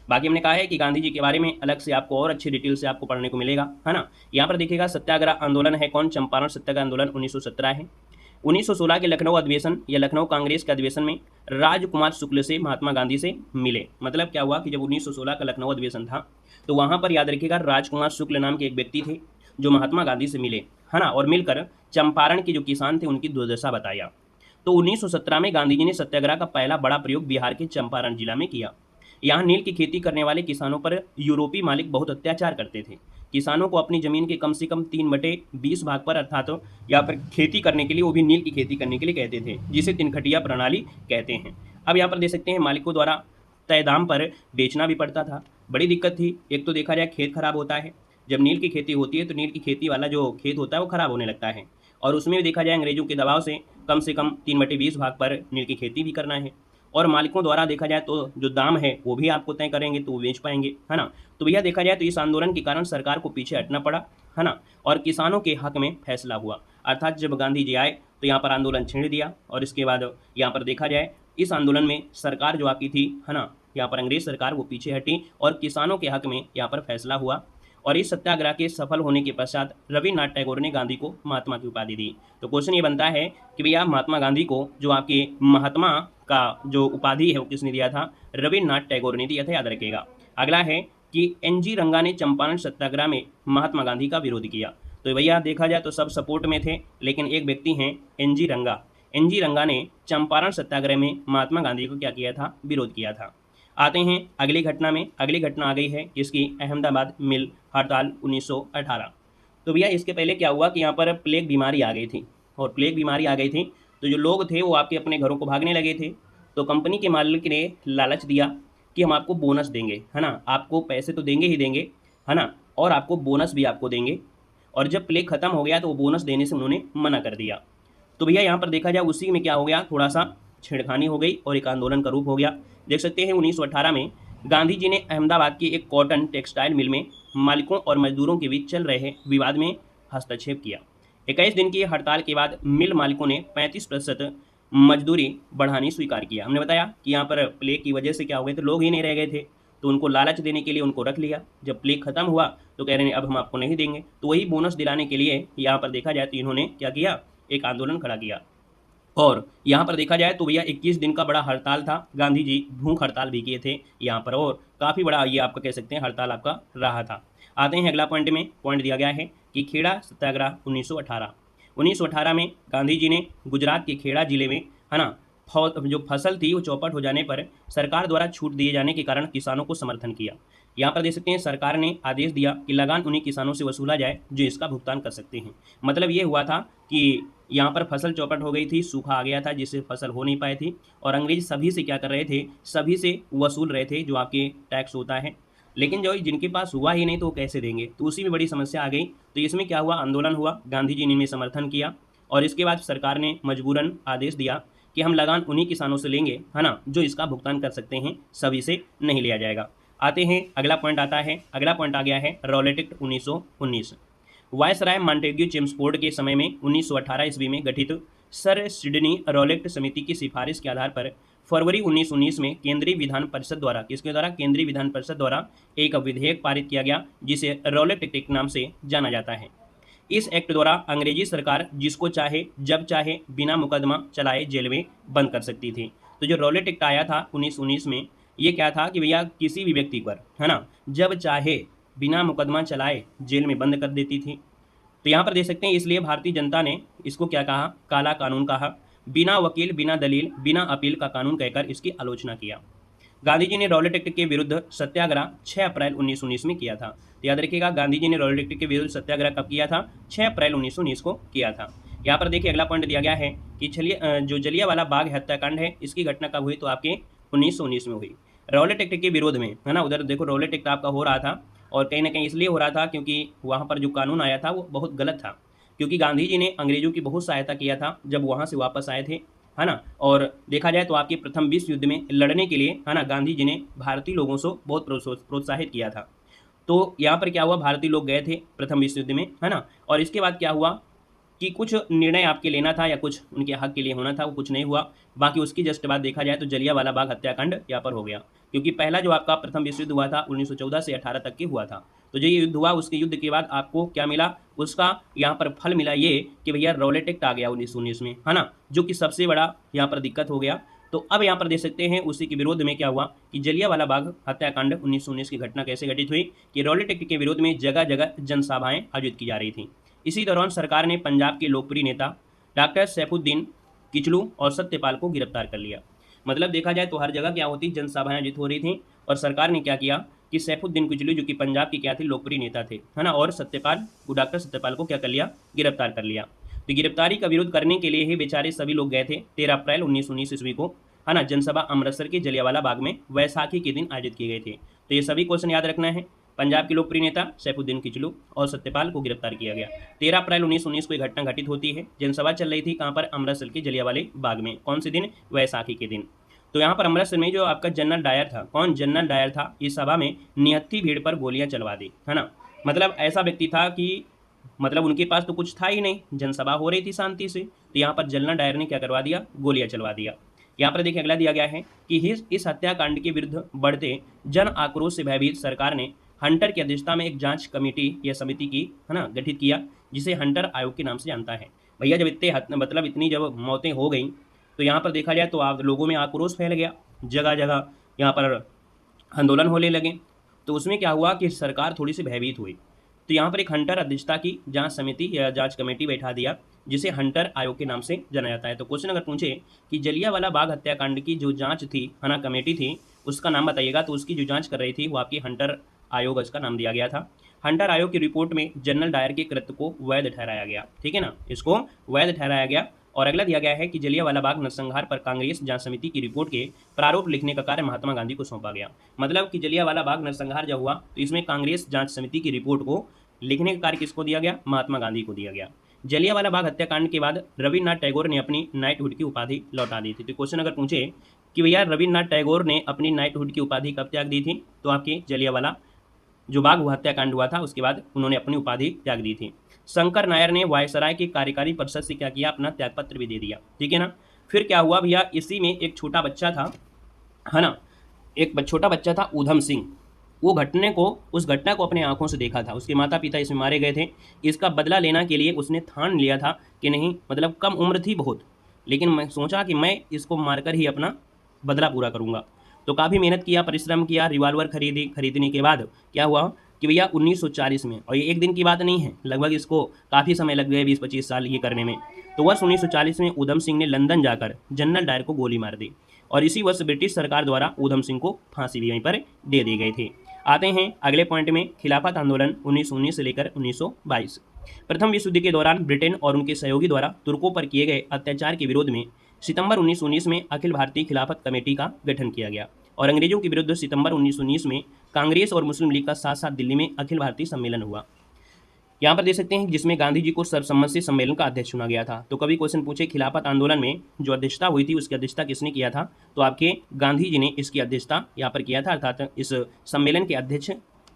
बाकी हमने कहा है कि गांधी जी के बारे में अलग से आपको और अच्छी डिटेल से आपको पढ़ने को मिलेगा, है ना। यहाँ पर देखिएगा सत्याग्रह आंदोलन है कौन, चंपारण सत्याग्रह आंदोलन 1917 है। 1916 के लखनऊ अधिवेशन या लखनऊ कांग्रेस के अधिवेशन में राजकुमार शुक्ल से महात्मा गांधी से मिले। मतलब क्या हुआ कि जब 1916 का लखनऊ अधिवेशन था तो वहाँ पर याद रखिएगा राजकुमार शुक्ल नाम के एक व्यक्ति थे जो महात्मा गांधी से मिले, है ना, और मिलकर चंपारण के जो किसान थे उनकी दुर्दशा बताया। तो 1917 में गांधी जी ने सत्याग्रह का पहला बड़ा प्रयोग बिहार के चंपारण जिला में किया। यहाँ नील की खेती करने वाले किसानों पर यूरोपीय मालिक बहुत अत्याचार करते थे। किसानों को अपनी जमीन के कम से कम 3/20 भाग पर अर्थात तो यहाँ पर खेती करने के लिए, वो भी नील की खेती करने के लिए कहते थे, जिसे तिनखटिया प्रणाली कहते हैं। अब यहाँ पर देख सकते हैं मालिकों द्वारा तय दाम पर बेचना भी पड़ता था। बड़ी दिक्कत थी, एक तो देखा जाए खेत खराब होता है, जब नील की खेती होती है तो नील की खेती वाला जो खेत होता है वो खराब होने लगता है, और उसमें भी देखा जाए अंग्रेजों के दबाव से कम 3/20 भाग पर नील की खेती भी करना है, और मालिकों द्वारा देखा जाए तो जो दाम है वो भी आपको तय करेंगे तो वो बेच पाएंगे, है ना। तो भैया देखा जाए तो इस आंदोलन के कारण सरकार को पीछे हटना पड़ा, है ना, और किसानों के हक में फैसला हुआ। अर्थात जब गांधी जी आए तो यहाँ पर आंदोलन छेड़ दिया, और इसके बाद यहाँ पर देखा जाए इस आंदोलन में सरकार जो आपकी थी, है ना, यहाँ पर अंग्रेज सरकार वो पीछे हटी और किसानों के हक में यहाँ पर फैसला हुआ। और इस सत्याग्रह के सफल होने के पश्चात रविन्द्रनाथ टैगोर ने गांधी को महात्मा की उपाधि दी। तो क्वेश्चन ये बनता है कि भैया महात्मा गांधी को जो आपके महात्मा का जो उपाधि है वो किसने दिया था, रविन्द्रनाथ टैगोर ने दिया था, याद रखिएगा। अगला है कि एनजी रंगा ने चंपारण सत्याग्रह में महात्मा गांधी का विरोध किया। तो भैया देखा जाए तो सब सपोर्ट में थे, लेकिन एक व्यक्ति हैं एनजी रंगा। एनजी रंगा ने चंपारण सत्याग्रह में महात्मा गांधी को क्या किया था, विरोध किया था। आते हैं अगली घटना में। अगली घटना आ गई है इसकी अहमदाबाद मिल हड़ताल 1918। तो भैया इसके पहले क्या हुआ कि यहाँ पर प्लेग बीमारी आ गई थी, और प्लेग बीमारी आ गई थी तो जो लोग थे वो आपके अपने घरों को भागने लगे थे। तो कंपनी के मालिक ने लालच दिया कि हम आपको बोनस देंगे, है ना, आपको पैसे तो देंगे ही देंगे, है ना, और आपको बोनस भी आपको देंगे। और जब प्लेग खत्म हो गया तो वो बोनस देने से उन्होंने मना कर दिया। तो भैया यहाँ पर देखा जाए उसी में क्या हो गया, थोड़ा सा छेड़खानी हो गई और एक आंदोलन का रूप हो गया। देख सकते हैं 1918 में गांधी जी ने अहमदाबाद की एक कॉटन टेक्सटाइल मिल में मालिकों और मजदूरों के बीच चल रहे विवाद में हस्तक्षेप किया। 21 दिन की हड़ताल के बाद मिल मालिकों ने 35% मजदूरी बढ़ानी स्वीकार किया। हमने बताया कि यहाँ पर प्लेग की वजह से क्या हो गए थे, लोग ही नहीं रह गए थे, तो उनको लालच देने के लिए उनको रख लिया। जब प्लेग खत्म हुआ तो कह रहे हैं अब हम आपको नहीं देंगे, तो वही बोनस दिलाने के लिए यहाँ पर देखा जाए तो इन्होंने क्या किया, एक आंदोलन खड़ा किया। और यहाँ पर देखा जाए तो भैया 21 दिन का बड़ा हड़ताल था, गांधी जी भूख हड़ताल भी किए थे यहाँ पर, और काफ़ी बड़ा ये आपका कह सकते हैं हड़ताल आपका रहा था। आते हैं अगला पॉइंट में, पॉइंट दिया गया है कि खेड़ा सत्याग्रह 1918 में गांधी जी ने गुजरात के खेड़ा जिले में, है ना, जो फसल थी वो चौपट हो जाने पर सरकार द्वारा छूट दिए जाने के कारण किसानों को समर्थन किया। यहाँ पर देख सकते हैं सरकार ने आदेश दिया कि लगान उन्हीं किसानों से वसूला जाए जो इसका भुगतान कर सकते हैं। मतलब ये हुआ था कि यहाँ पर फसल चौपट हो गई थी, सूखा आ गया था जिससे फसल हो नहीं पाई थी, और अंग्रेज सभी से क्या कर रहे थे, सभी से वसूल रहे थे जो आपके टैक्स होता है। लेकिन जो जिनके पास हुआ ही नहीं तो वो कैसे देंगे, तो उसी में बड़ी समस्या आ गई। तो इसमें क्या हुआ, आंदोलन हुआ, गांधी जी ने इनमें समर्थन किया, और इसके बाद सरकार ने मजबूरन आदेश दिया कि हम लगान उन्हीं किसानों से लेंगे, है ना, जो इसका भुगतान कर सकते हैं, सभी से नहीं लिया जाएगा। आते हैं अगला पॉइंट आता है, अगला पॉइंट आ गया है Rowlatt act 1919। Viceroy Montagu Chelmsford के समय में 1918 ईस्वी में गठित सर सिडनी रॉलेट समिति की सिफारिश के आधार पर फरवरी 1919 में केंद्रीय विधान परिषद द्वारा, किसके द्वारा, केंद्रीय विधान परिषद द्वारा एक विधेयक पारित किया गया जिसे रॉलेट एक्ट के नाम से जाना जाता है। इस एक्ट द्वारा अंग्रेजी सरकार जिसको चाहे जब चाहे बिना मुकदमा चलाए जेल में बंद कर सकती थी। तो जो रॉलेट एक्ट आया था 1919 में, ये क्या था कि भैया किसी भी व्यक्ति पर, है ना, जब चाहे बिना मुकदमा चलाए जेल में बंद कर देती थी। तो यहाँ पर देख सकते हैं, इसलिए भारतीय जनता ने इसको क्या कहा, काला कानून कहा, बिना वकील, बिना दलील, बिना अपील का कानून कहकर इसकी आलोचना किया। गांधी जी ने रॉलेट एक्ट के विरुद्ध सत्याग्रह 6 अप्रैल 1919 में किया था। तो याद रखिएगा, गांधी जी ने रॉलेट एक्ट के विरुद्ध सत्याग्रह कब किया था, 6 अप्रैल 1919 को किया था। यहाँ पर देखिए अगला पॉइंट दिया गया है कि जो जलियांवाला बाग हत्याकांड है, इसकी घटना कब हुई, तो आपके 1919 में हुई, रॉलेट एक्ट के विरोध में, है ना। उधर देखो रॉलेट एक्ट आपका हो रहा था, और कहीं ना कहीं इसलिए हो रहा था क्योंकि वहाँ पर जो कानून आया था वो बहुत गलत था, क्योंकि गांधी जी ने अंग्रेजों की बहुत सहायता किया था जब वहाँ से वापस आए थे, है ना। और देखा जाए तो आपके प्रथम विश्व युद्ध में लड़ने के लिए, है ना, गांधी जी ने भारतीय लोगों से बहुत प्रोत्साहित किया था। तो यहाँ पर क्या हुआ, भारतीय लोग गए थे प्रथम विश्व युद्ध में, है ना, और इसके बाद क्या हुआ कि कुछ निर्णय आपके लेना था या कुछ उनके हक के लिए होना था, वो कुछ नहीं हुआ। बाकी उसकी जस्ट बाद देखा जाए तो जलियांवाला बाग हत्याकांड यहाँ पर हो गया, क्योंकि पहला जो आपका प्रथम विश्व युद्ध हुआ था 1914 से 18 तक के हुआ था। तो जो ये युद्ध हुआ, उसके युद्ध के बाद आपको क्या मिला, उसका यहाँ पर फल मिला ये कि भैया रॉलेट एक्ट आ गया 1919 में, है ना, जो कि सबसे बड़ा यहाँ पर दिक्कत हो गया। तो अब यहाँ पर देख सकते हैं उसी के विरोध में क्या हुआ कि जलियांवाला बाग हत्याकांड 1919 की घटना कैसे घटित हुई कि रॉलेट एक्ट के विरोध में जगह जगह जनसभाएं आयोजित की जा रही थी। इसी दौरान सरकार ने पंजाब के लोकप्रिय नेता डॉक्टर सैफुद्दीन किचलू और सत्यपाल को गिरफ्तार कर लिया। मतलब देखा जाए तो हर जगह क्या होती, जनसभाएं आयोजित हो रही थी, और सरकार ने क्या किया कि सैफुद्दीन किचलू जो कि पंजाब के क्या थे, लोकप्रिय नेता थे, है ना, और डॉक्टर सत्यपाल को क्या कर लिया, गिरफ्तार कर लिया। तो गिरफ्तारी का विरोध करने के लिए ही बेचारे सभी लोग गए थे 13 अप्रैल 1919 ईस्वी को, है ना, जनसभा अमृतसर के जलियांवाला बाग में वैसाखी के दिन आयोजित किए गए थे। तो ये सभी क्वेश्चन याद रखना है। पंजाब के लोकप्रिय नेता सैफुद्दीन किचलू और सत्यपाल को गिरफ्तार किया गया। 13 अप्रैल 1919 को घटना घटित होती है। जनसभा चल रही थी कहाँ पर, अमृतसर के जलियांवाले बाग में। कौन से दिन, वैसाखी के दिन। तो यहाँ पर अमृतसर में जो आपका जनरल डायर था, कौन, जनरल डायर था, इस सभा में निहत्थी भीड़ पर गोलियां चलवा दी, है ना। मतलब ऐसा व्यक्ति था कि मतलब उनके पास तो कुछ था ही नहीं, जनसभा हो रही थी शांति से, तो यहाँ पर जनरल डायर ने क्या करवा दिया, गोलियां चलवा दिया। यहाँ पर देखिए अगला दिया गया है कि इस हत्याकांड के विरुद्ध बढ़ते जन आक्रोश से भयभीत सरकार ने हंटर की अध्यक्षता में एक जांच कमेटी या समिति की, है ना, गठित किया, जिसे हंटर आयोग के नाम से जानता है। भैया जब इतनी जब मौतें हो गई तो यहाँ पर देखा जाए तो आप लोगों में आक्रोश फैल गया, जगह जगह यहाँ पर आंदोलन होने लगे। तो उसमें क्या हुआ कि सरकार थोड़ी सी भयभीत हुई, तो यहाँ पर एक हंटर अध्यक्षता की जांच समिति या जांच कमेटी बैठा दिया, जिसे हंटर आयोग के नाम से जाना जाता है। तो क्वेश्चन अगर पूछे कि जलियांवाला बाग हत्याकांड की जो जांच थी, है ना, कमेटी थी, उसका नाम बताइएगा, तो उसकी जो जांच कर रही थी वो आपकी हंटर आयोग, इसका नाम दिया गया था। हंटर आयोग की रिपोर्ट में जनरल डायर के कृत्य को वैध ठहराया गया, ठीक है ना, इसको वैध ठहराया गया। और अगला दिया गया है कि जलियांवाला बाग नरसंहार पर कांग्रेस जांच समिति की रिपोर्ट के प्रारूप लिखने का कार्य महात्मा गांधी को सौंपा गया। मतलब कि जलियांवाला बाग नरसंहार जब हुआ तो इसमें कांग्रेस जांच समिति की रिपोर्ट को लिखने का कार्य किसको दिया गया, महात्मा गांधी को दिया गया। जलियांवाला बाग हत्याकांड के बाद रविन्द्रनाथ टैगोर ने अपनी नाइटहुड की उपाधि लौटा दी थी। तो क्वेश्चन अगर पूछे कि भैया रविन्द्रनाथ टैगोर ने अपनी नाइटहुड की उपाधि कब त्याग दी थी, तो आपके जलियांवाला जो बाग हत्याकांड हुआ था उसके बाद उन्होंने अपनी उपाधि त्याग दी थी। शंकर नायर ने वायसराय की कार्यकारी परिषद से क्या किया, अपना त्यागपत्र भी दे दिया, ठीक है ना। फिर क्या हुआ भैया, इसी में एक छोटा बच्चा था, है ना, एक छोटा बच्चा था ऊधम सिंह, वो उस घटना को अपने आंखों से देखा था। उसके माता पिता इसमें मारे गए थे। इसका बदला लेना के लिए उसने ठान लिया था कि नहीं, मतलब कम उम्र थी बहुत, लेकिन मैं सोचा कि मैं इसको मारकर ही अपना बदला पूरा करूँगा। तो काफ़ी मेहनत किया, परिश्रम किया, रिवॉल्वर खरीदने के बाद क्या हुआ कि भैया 1940 में, और ये एक दिन की बात नहीं है, लगभग इसको काफ़ी समय लग गए, 20-25 साल ये करने में। तो वर्ष 1940 में ऊधम सिंह ने लंदन जाकर जनरल डायर को गोली मार दी, और इसी वर्ष ब्रिटिश सरकार द्वारा ऊधम सिंह को फांसी भी वहीं पर दे दी गई थी। आते हैं अगले पॉइंट में, खिलाफत आंदोलन 1919 से लेकर 1922। प्रथम विश्व युद्ध के दौरान ब्रिटेन और उनके सहयोगी द्वारा तुर्कों पर किए गए अत्याचार के विरोध में सितंबर 1919 में अखिल भारतीय खिलाफत कमेटी का गठन किया गया, और अंग्रेजों के विरुद्ध सितंबर 1919 में कांग्रेस और मुस्लिम लीग का साथ साथ दिल्ली में अखिल भारतीय सम्मेलन हुआ। यहाँ पर देख सकते हैं जिसमें गांधी जी को सर्वसम्मत से सम्मेलन का अध्यक्ष चुना गया था। तो कभी क्वेश्चन पूछे खिलाफत आंदोलन में जो अध्यक्षता हुई थी उसकी अध्यक्षता किसने किया था, तो आपके गांधी जी ने इसकी अध्यक्षता यहाँ पर किया था, अर्थात इस सम्मेलन के अध्यक्ष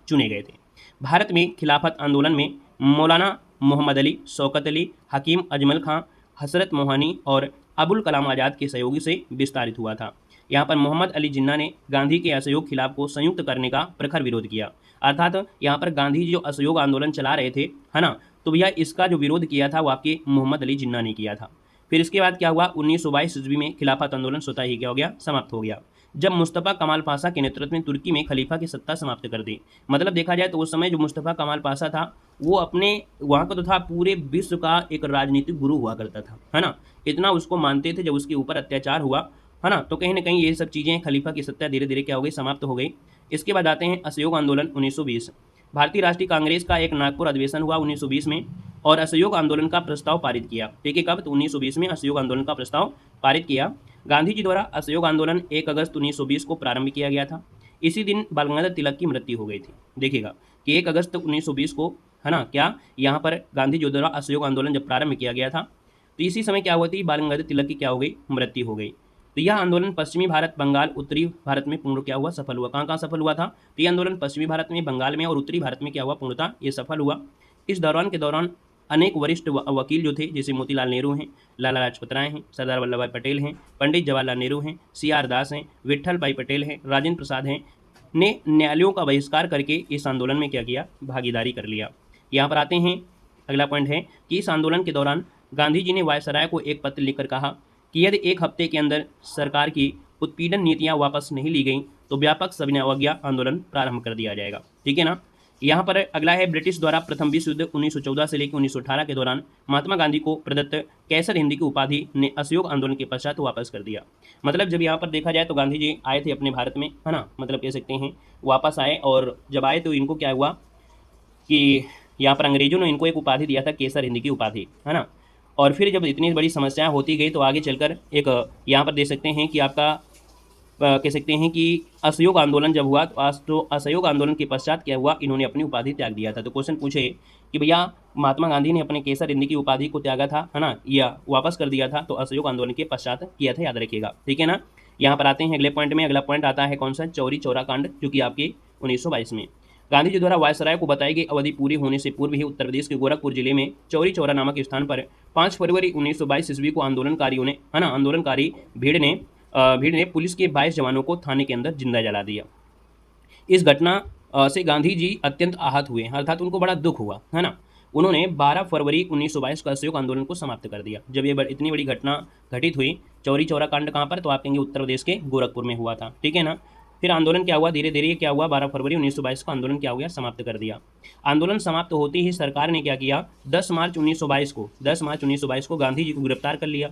चुने गए थे। भारत में खिलाफत आंदोलन में मौलाना मोहम्मद अली, शौकत अली, हकीम अजमल खां, हसरत मोहानी और अबुल कलाम आज़ाद के सहयोग से विस्तारित हुआ था। यहाँ पर मोहम्मद अली जिन्ना ने गांधी के असहयोग खिलाफ को संयुक्त करने का प्रखर विरोध किया, अर्थात यहाँ पर गांधी जी जो असहयोग आंदोलन चला रहे थे, है ना, तो भैया इसका जो विरोध किया था वो आपके मोहम्मद अली जिन्ना ने किया था। फिर इसके बाद क्या हुआ, 1922 ईस्वी में खिलाफत आंदोलन स्वतः ही क्या हो गया, समाप्त हो गया, जब मुस्तफ़ा कमाल पाशा के नेतृत्व में तुर्की में खलीफा की सत्ता समाप्त कर दी। मतलब देखा जाए तो उस समय जो मुस्तफ़ा कमाल पाशा था वो अपने वहाँ का तो था, पूरे विश्व का एक राजनीतिक गुरु हुआ करता था, है ना, इतना उसको मानते थे। जब उसके ऊपर अत्याचार हुआ, है ना, तो कहीं ना कहीं ये सब चीज़ें, खलीफा की सत्ता धीरे धीरे क्या हो गई, समाप्त हो गई। इसके बाद आते हैं असहयोग आंदोलन 1920। भारतीय राष्ट्रीय कांग्रेस का एक नागपुर अधिवेशन हुआ 1920 में, और असहयोग आंदोलन का प्रस्ताव पारित किया। ठीक है, कब, तो 1920 में असहयोग आंदोलन का प्रस्ताव पारित किया। गांधी जी द्वारा असहयोग आंदोलन 1 अगस्त 1920 को प्रारंभ किया गया था। इसी दिन बाल गंगाधर तिलक की मृत्यु हो गई थी। देखिएगा कि 1 अगस्त 1920 को, है ना, क्या यहाँ पर गांधी जी द्वारा असहयोग आंदोलन जब प्रारंभ किया गया था, तो इसी समय क्या हुआ थी, बाल गंगाधर तिलक की क्या हो गई, मृत्यु हो गई। तो यह आंदोलन पश्चिमी भारत, बंगाल, उत्तरी भारत में पूर्ण क्या हुआ, सफल हुआ। कहाँ कहाँ सफल हुआ था, तो यह आंदोलन पश्चिमी भारत में, बंगाल में और उत्तरी भारत में क्या हुआ, पूर्णतः ये सफल हुआ। इस दौरान अनेक वरिष्ठ वकील जो थे, जैसे मोतीलाल नेहरू हैं, लाला लाजपत राय हैं, सरदार वल्लभ भाई पटेल हैं, पंडित जवाहरलाल नेहरू हैं, CR दास हैं, विट्ठल भाई पटेल हैं, राजेंद्र प्रसाद हैं, ने न्यायालयों का बहिष्कार करके इस आंदोलन में क्या किया, भागीदारी कर लिया। यहाँ पर आते हैं, अगला पॉइंट है कि इस आंदोलन के दौरान गांधी जी ने वायसराय को एक पत्र लिखकर कहा कि यदि 1 हफ्ते के अंदर सरकार की उत्पीड़न नीतियाँ वापस नहीं ली गई तो व्यापक सविनय अवज्ञा आंदोलन प्रारंभ कर दिया जाएगा। ठीक है ना। यहाँ पर अगला है, ब्रिटिश द्वारा प्रथम विश्व युद्ध 1914 से लेकर 1918 के दौरान महात्मा गांधी को प्रदत्त कैसर हिंद की उपाधि ने असहयोग आंदोलन के पश्चात वापस कर दिया। मतलब जब यहाँ पर देखा जाए तो गांधी जी आए थे अपने भारत में, है ना, मतलब कह सकते हैं वापस आए, और जब आए तो इनको क्या हुआ कि यहाँ पर अंग्रेजों ने इनको एक उपाधि दिया था, केसर हिंद की उपाधि, है ना। और फिर जब इतनी बड़ी समस्या होती गई तो आगे चलकर एक यहाँ पर देख सकते हैं कि आपका कह सकते हैं कि असहयोग आंदोलन जब हुआ तो असहयोग आंदोलन के पश्चात क्या हुआ, इन्होंने अपनी उपाधि त्याग दिया था। तो क्वेश्चन पूछे कि भैया महात्मा गांधी ने अपने केसर हिंद की उपाधि को त्यागा था, है ना, या वापस कर दिया था, तो असहयोग आंदोलन के पश्चात किया था, याद रखिएगा। ठीक है ना। यहाँ पर आते हैं अगले पॉइंट में। अगला पॉइंट आता है कौन सा, चौरी चौरा कांड, जो कि आपके 1922 में गांधी जी द्वारा वायसराय को बताई गई अवधि पूरी होने से पूर्व ही उत्तर प्रदेश के गोरखपुर जिले में चौरी चौरा नामक स्थान पर 5 फरवरी 1922 ईस्वी को आंदोलनकारियों ने, है ना, आंदोलनकारी भीड़ ने पुलिस के 22 जवानों को थाने के अंदर जिंदा जला दिया। इस घटना से गांधी जी अत्यंत आहत हुए, अर्थात उनको बड़ा दुख हुआ, है ना। उन्होंने 12 फरवरी 1922 का असहयोग आंदोलन को समाप्त कर दिया। जब ये इतनी बड़ी घटना घटित हुई, चौरी चौरा कांड कहाँ पर, तो आप कहेंगे उत्तर प्रदेश के गोरखपुर में हुआ था। ठीक है ना। फिर आंदोलन क्या हुआ, धीरे धीरे क्या हुआ, 12 फरवरी 1922 को आंदोलन क्या हो गया, समाप्त कर दिया। आंदोलन समाप्त होते ही सरकार ने क्या किया, 10 मार्च 1922 को गांधी जी को गिरफ्तार कर लिया,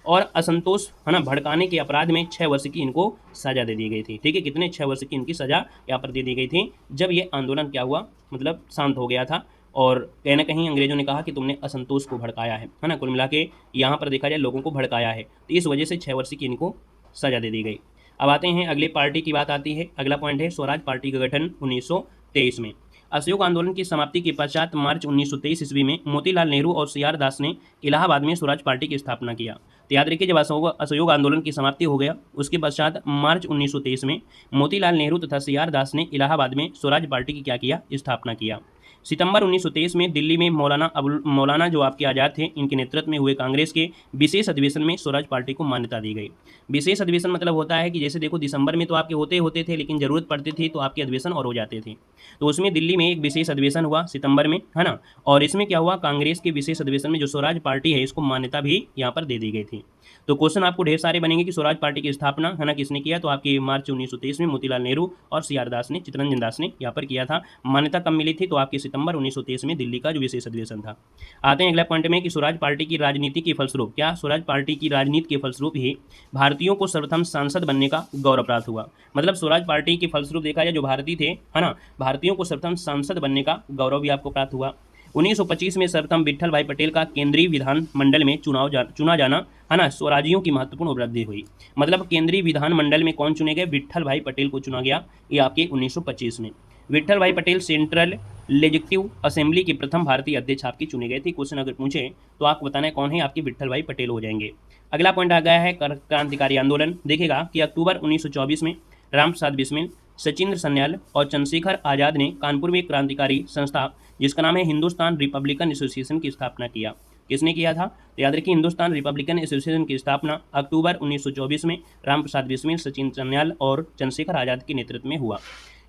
और असंतोष, है ना, भड़काने के अपराध में 6 वर्ष की इनको सजा दे दी गई थी। ठीक है, कितने, 6 वर्ष की इनकी सजा यहाँ पर दे दी गई थी, जब ये आंदोलन क्या हुआ, मतलब शांत हो गया था। और कहीं ना कहीं अंग्रेजों ने कहा कि तुमने असंतोष को भड़काया है ना, कुल मिला के यहाँ पर देखा जाए लोगों को भड़काया है, तो इस वजह से 6 वर्ष की इनको सजा दे दी गई। अब आते हैं अगली पार्टी की बात आती है। अगला पॉइंट है स्वराज पार्टी का गठन 1923 में। असहयोग आंदोलन की समाप्ति के पश्चात मार्च 1923 ईस्वी में मोतीलाल नेहरू और CR दास ने इलाहाबाद में स्वराज पार्टी की स्थापना किया। तो याद रखिए, जब असहयोग आंदोलन की समाप्ति हो गया उसके पश्चात मार्च 1923 में मोतीलाल नेहरू तथा CR दास ने इलाहाबाद में स्वराज पार्टी की क्या किया, स्थापना किया। सितंबर 1923 में दिल्ली में मौलाना जो आपके आज़ाद थे, इनके नेतृत्व में हुए कांग्रेस के विशेष अधिवेशन में स्वराज पार्टी को मान्यता दी गई। विशेष अधिवेशन मतलब होता है कि जैसे देखो दिसंबर में तो आपके होते थे, लेकिन जरूरत पड़ती थी तो आपके अधिवेशन और हो जाते थे। तो उसमें दिल्ली में एक विशेष अधिवेशन हुआ सितंबर में, है ना। और इसमें क्या हुआ, कांग्रेस के विशेष अधिवेशन में जो स्वराज पार्टी है इसको मान्यता भी यहाँ पर दे दी गई थी। तो क्वेश्चन आपको ढेर सारे बनेंगे कि स्वराज पार्टी की स्थापना, है ना, किसने किया, तो आपके मार्च 1923 में मोतीलाल नेहरू और सीआर दास ने, चित्तरंजन दास ने यहाँ पर किया था। मान्यता कब मिली थी, तो आपके सितंबर 1923 में दिल्ली का जो विशेष अधिवेशन था। आते हैं अगला पॉइंट में कि स्वराज पार्टी की राजनीति के फलस्वरूप, क्या स्वराज पार्टी की राजनीति के फलस्वरूप ही भारतीयों को सर्वप्रथम सांसद बनने का गौरव प्राप्त हुआ। मतलब स्वराज पार्टी के फलस्वरूप देखा जाए जो भारतीय थे, है ना, भारतीयों को सर्वप्रथम सांसद बनने का गौरव भी आपको प्राप्त हुआ। 1925 में सर्वप्रथम विट्ठल भाई पटेल का केंद्रीय विधानमंडल में चुना जाना, है ना, स्वराजियों की महत्वपूर्ण उपलब्धि हुई। मतलब केंद्रीय विधानमंडल में कौन चुने गए, विट्ठल भाई पटेल को चुना गया, ये आपके 1925 में। विट्ठल भाई पटेल सेंट्रल लेजिस्लेटिव असेंबली के प्रथम भारतीय अध्यक्ष आपके चुने गए थे। क्वेश्चन अगर पूछे तो आपको बताना है कौन है, आपके विट्ठल भाई पटेल हो जाएंगे। अगला पॉइंट आ गया है क्रांतिकारी आंदोलन। देखेगा कि अक्टूबर 1924 में रामप्रसाद बिस्मिल, सचिंद्र सन्याल और चंद्रशेखर आज़ाद ने कानपुर में एक क्रांतिकारी संस्था जिसका नाम है हिंदुस्तान रिपब्लिकन एसोसिएशन की स्थापना किया। किसने किया था, तो याद रखिए हिंदुस्तान रिपब्लिकन एसोसिएशन की स्थापना अक्टूबर 1924 में रामप्रसाद बिस्मिल, सचिंद्र सन्याल और चंद्रशेखर आज़ाद के नेतृत्व में हुआ।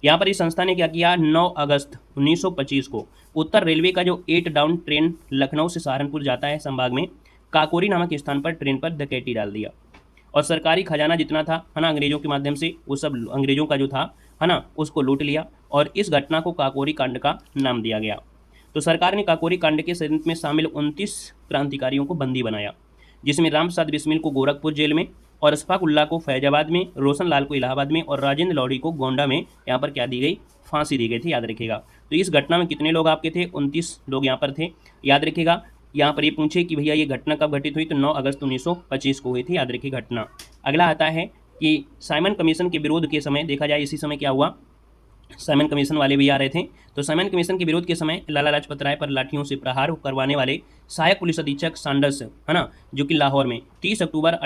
यहाँ पर इस संस्था ने क्या किया, 9 अगस्त 1925 को उत्तर रेलवे का जो 8 डाउन ट्रेन लखनऊ से सहारनपुर जाता है संभाग में, काकोरी नामक स्थान पर ट्रेन पर डकैती डाल दिया और सरकारी खजाना जितना था, है ना, अंग्रेजों के माध्यम से वो सब अंग्रेजों का जो था, है ना, उसको लूट लिया और इस घटना को काकोरी कांड का नाम दिया गया। तो सरकार ने काकोरी कांड के षड्यंत्र में शामिल 29 क्रांतिकारियों को बंदी बनाया, जिसमें रामप्रसाद बिस्मिल को गोरखपुर जेल में और अशफाक उल्लाह को फैजाबाद में, रोशन लाल को इलाहाबाद में और राजेंद्र लौड़ी को गोंडा में यहाँ पर क्या दी गई, फांसी दी गई थी, याद रखिएगा। तो इस घटना में कितने लोग आपके थे, 29 लोग यहाँ पर थे, याद रखिएगा। यहाँ पर ये पूछे कि भैया ये घटना कब घटित हुई, तो 9 अगस्त 1925 को हुई थी, याद रखिए घटना। अगला आता है कि साइमन कमीशन के विरोध के समय, देखा जाए इसी समय क्या हुआ, साइमन कमीशन वाले भी आ रहे थे। तो साइमन कमीशन के विरोध के समय लाला लाजपत राय पर लाठियों से प्रहार करवाने वाले सहायक पुलिस अधीक्षक सैंडर्स, है ना, जो कि लाहौर में 30 अक्टूबर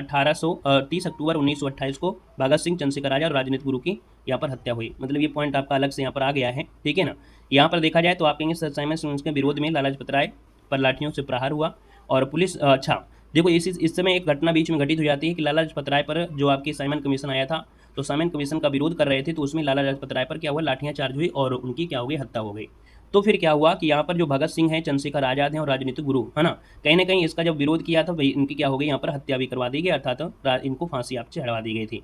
1928 को भगत सिंह, चंद्रशेखर आजाद और राजनीतिक गुरु की यहाँ पर हत्या हुई। मतलब ये पॉइंट आपका अलग से यहाँ पर आ गया है, ठीक है ना। यहाँ पर देखा जाए तो आप कहेंगे साइमन कमीशन के विरोध में लाला लाजपत राय पर लाठियों से प्रहार हुआ और पुलिस, अच्छा देखो इस समय एक घटना बीच में घटित हो जाती है कि लाला लाजपत राय पर जो आपके साइमन कमीशन आया था, तो साइमन कमीशन का विरोध कर रहे थे, तो उसमें लाला लाजपत राय पर क्या हुआ, लाठियां चार्ज हुई और उनकी क्या हो गई, हत्या हो गई। तो फिर क्या हुआ कि यहाँ पर जो भगत सिंह हैं, चंद्रशेखर आजाद हैं और राजनीतिक गुरु, है ना, कहीं ना कहीं इसका जब विरोध किया था इनकी क्या हो गई, यहाँ पर हत्या भी करवा दी गई, अर्थात इनको फांसी आप चढ़वा दी गई थी।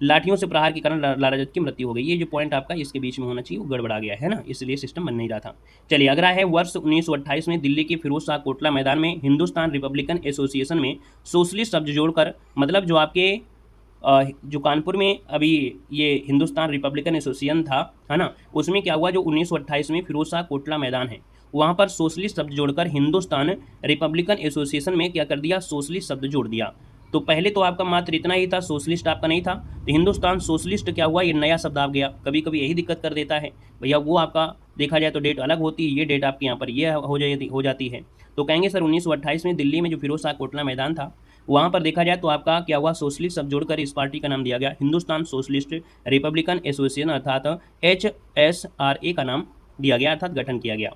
लाठियों से प्रहार के कारण लाला लाजपत की मृत्यु हो गई। ये जो पॉइंट आपका इसके बीच में होना चाहिए वो गड़बड़ा गया है ना, इसलिए सिस्टम बन नहीं रहा था। चलिए अगला है वर्ष 1928 में दिल्ली के फिरोज शाह कोटला मैदान में हिंदुस्तान रिपब्लिकन एसोसिएशन में सोशलिस्ट शब्द जोड़कर, मतलब जो आपके जो कानपुर में अभी ये हिंदुस्तान रिपब्लिकन एसोसिएशन था, है ना, उसमें क्या हुआ, जो 1928 में फिरोज शाह कोटला मैदान है वहाँ पर सोशलिस्ट शब्द जोड़कर हिंदुस्तान रिपब्लिकन एसोसिएशन में क्या कर दिया, सोशलिस्ट शब्द जोड़ दिया। तो पहले तो आपका मात्र इतना ही था, सोशलिस्ट आपका नहीं था, तो हिंदुस्तान सोशलिस्ट क्या हुआ, ये नया शब्द आ गया। कभी कभी यही दिक्कत कर देता है भैया, वो आपका देखा जाए तो डेट अलग होती है, ये डेट आपके यहाँ पर ये हो जाती है। तो कहेंगे सर 1928 में दिल्ली में जो फिरोज शाह कोटला मैदान था वहाँ पर देखा जाए तो आपका क्या हुआ, सोशलिस्ट शब्द जोड़कर इस पार्टी का नाम दिया गया हिंदुस्तान सोशलिस्ट रिपब्लिकन एसोसिएशन, अर्थात HSRA का नाम दिया गया, अर्थात गठन किया गया।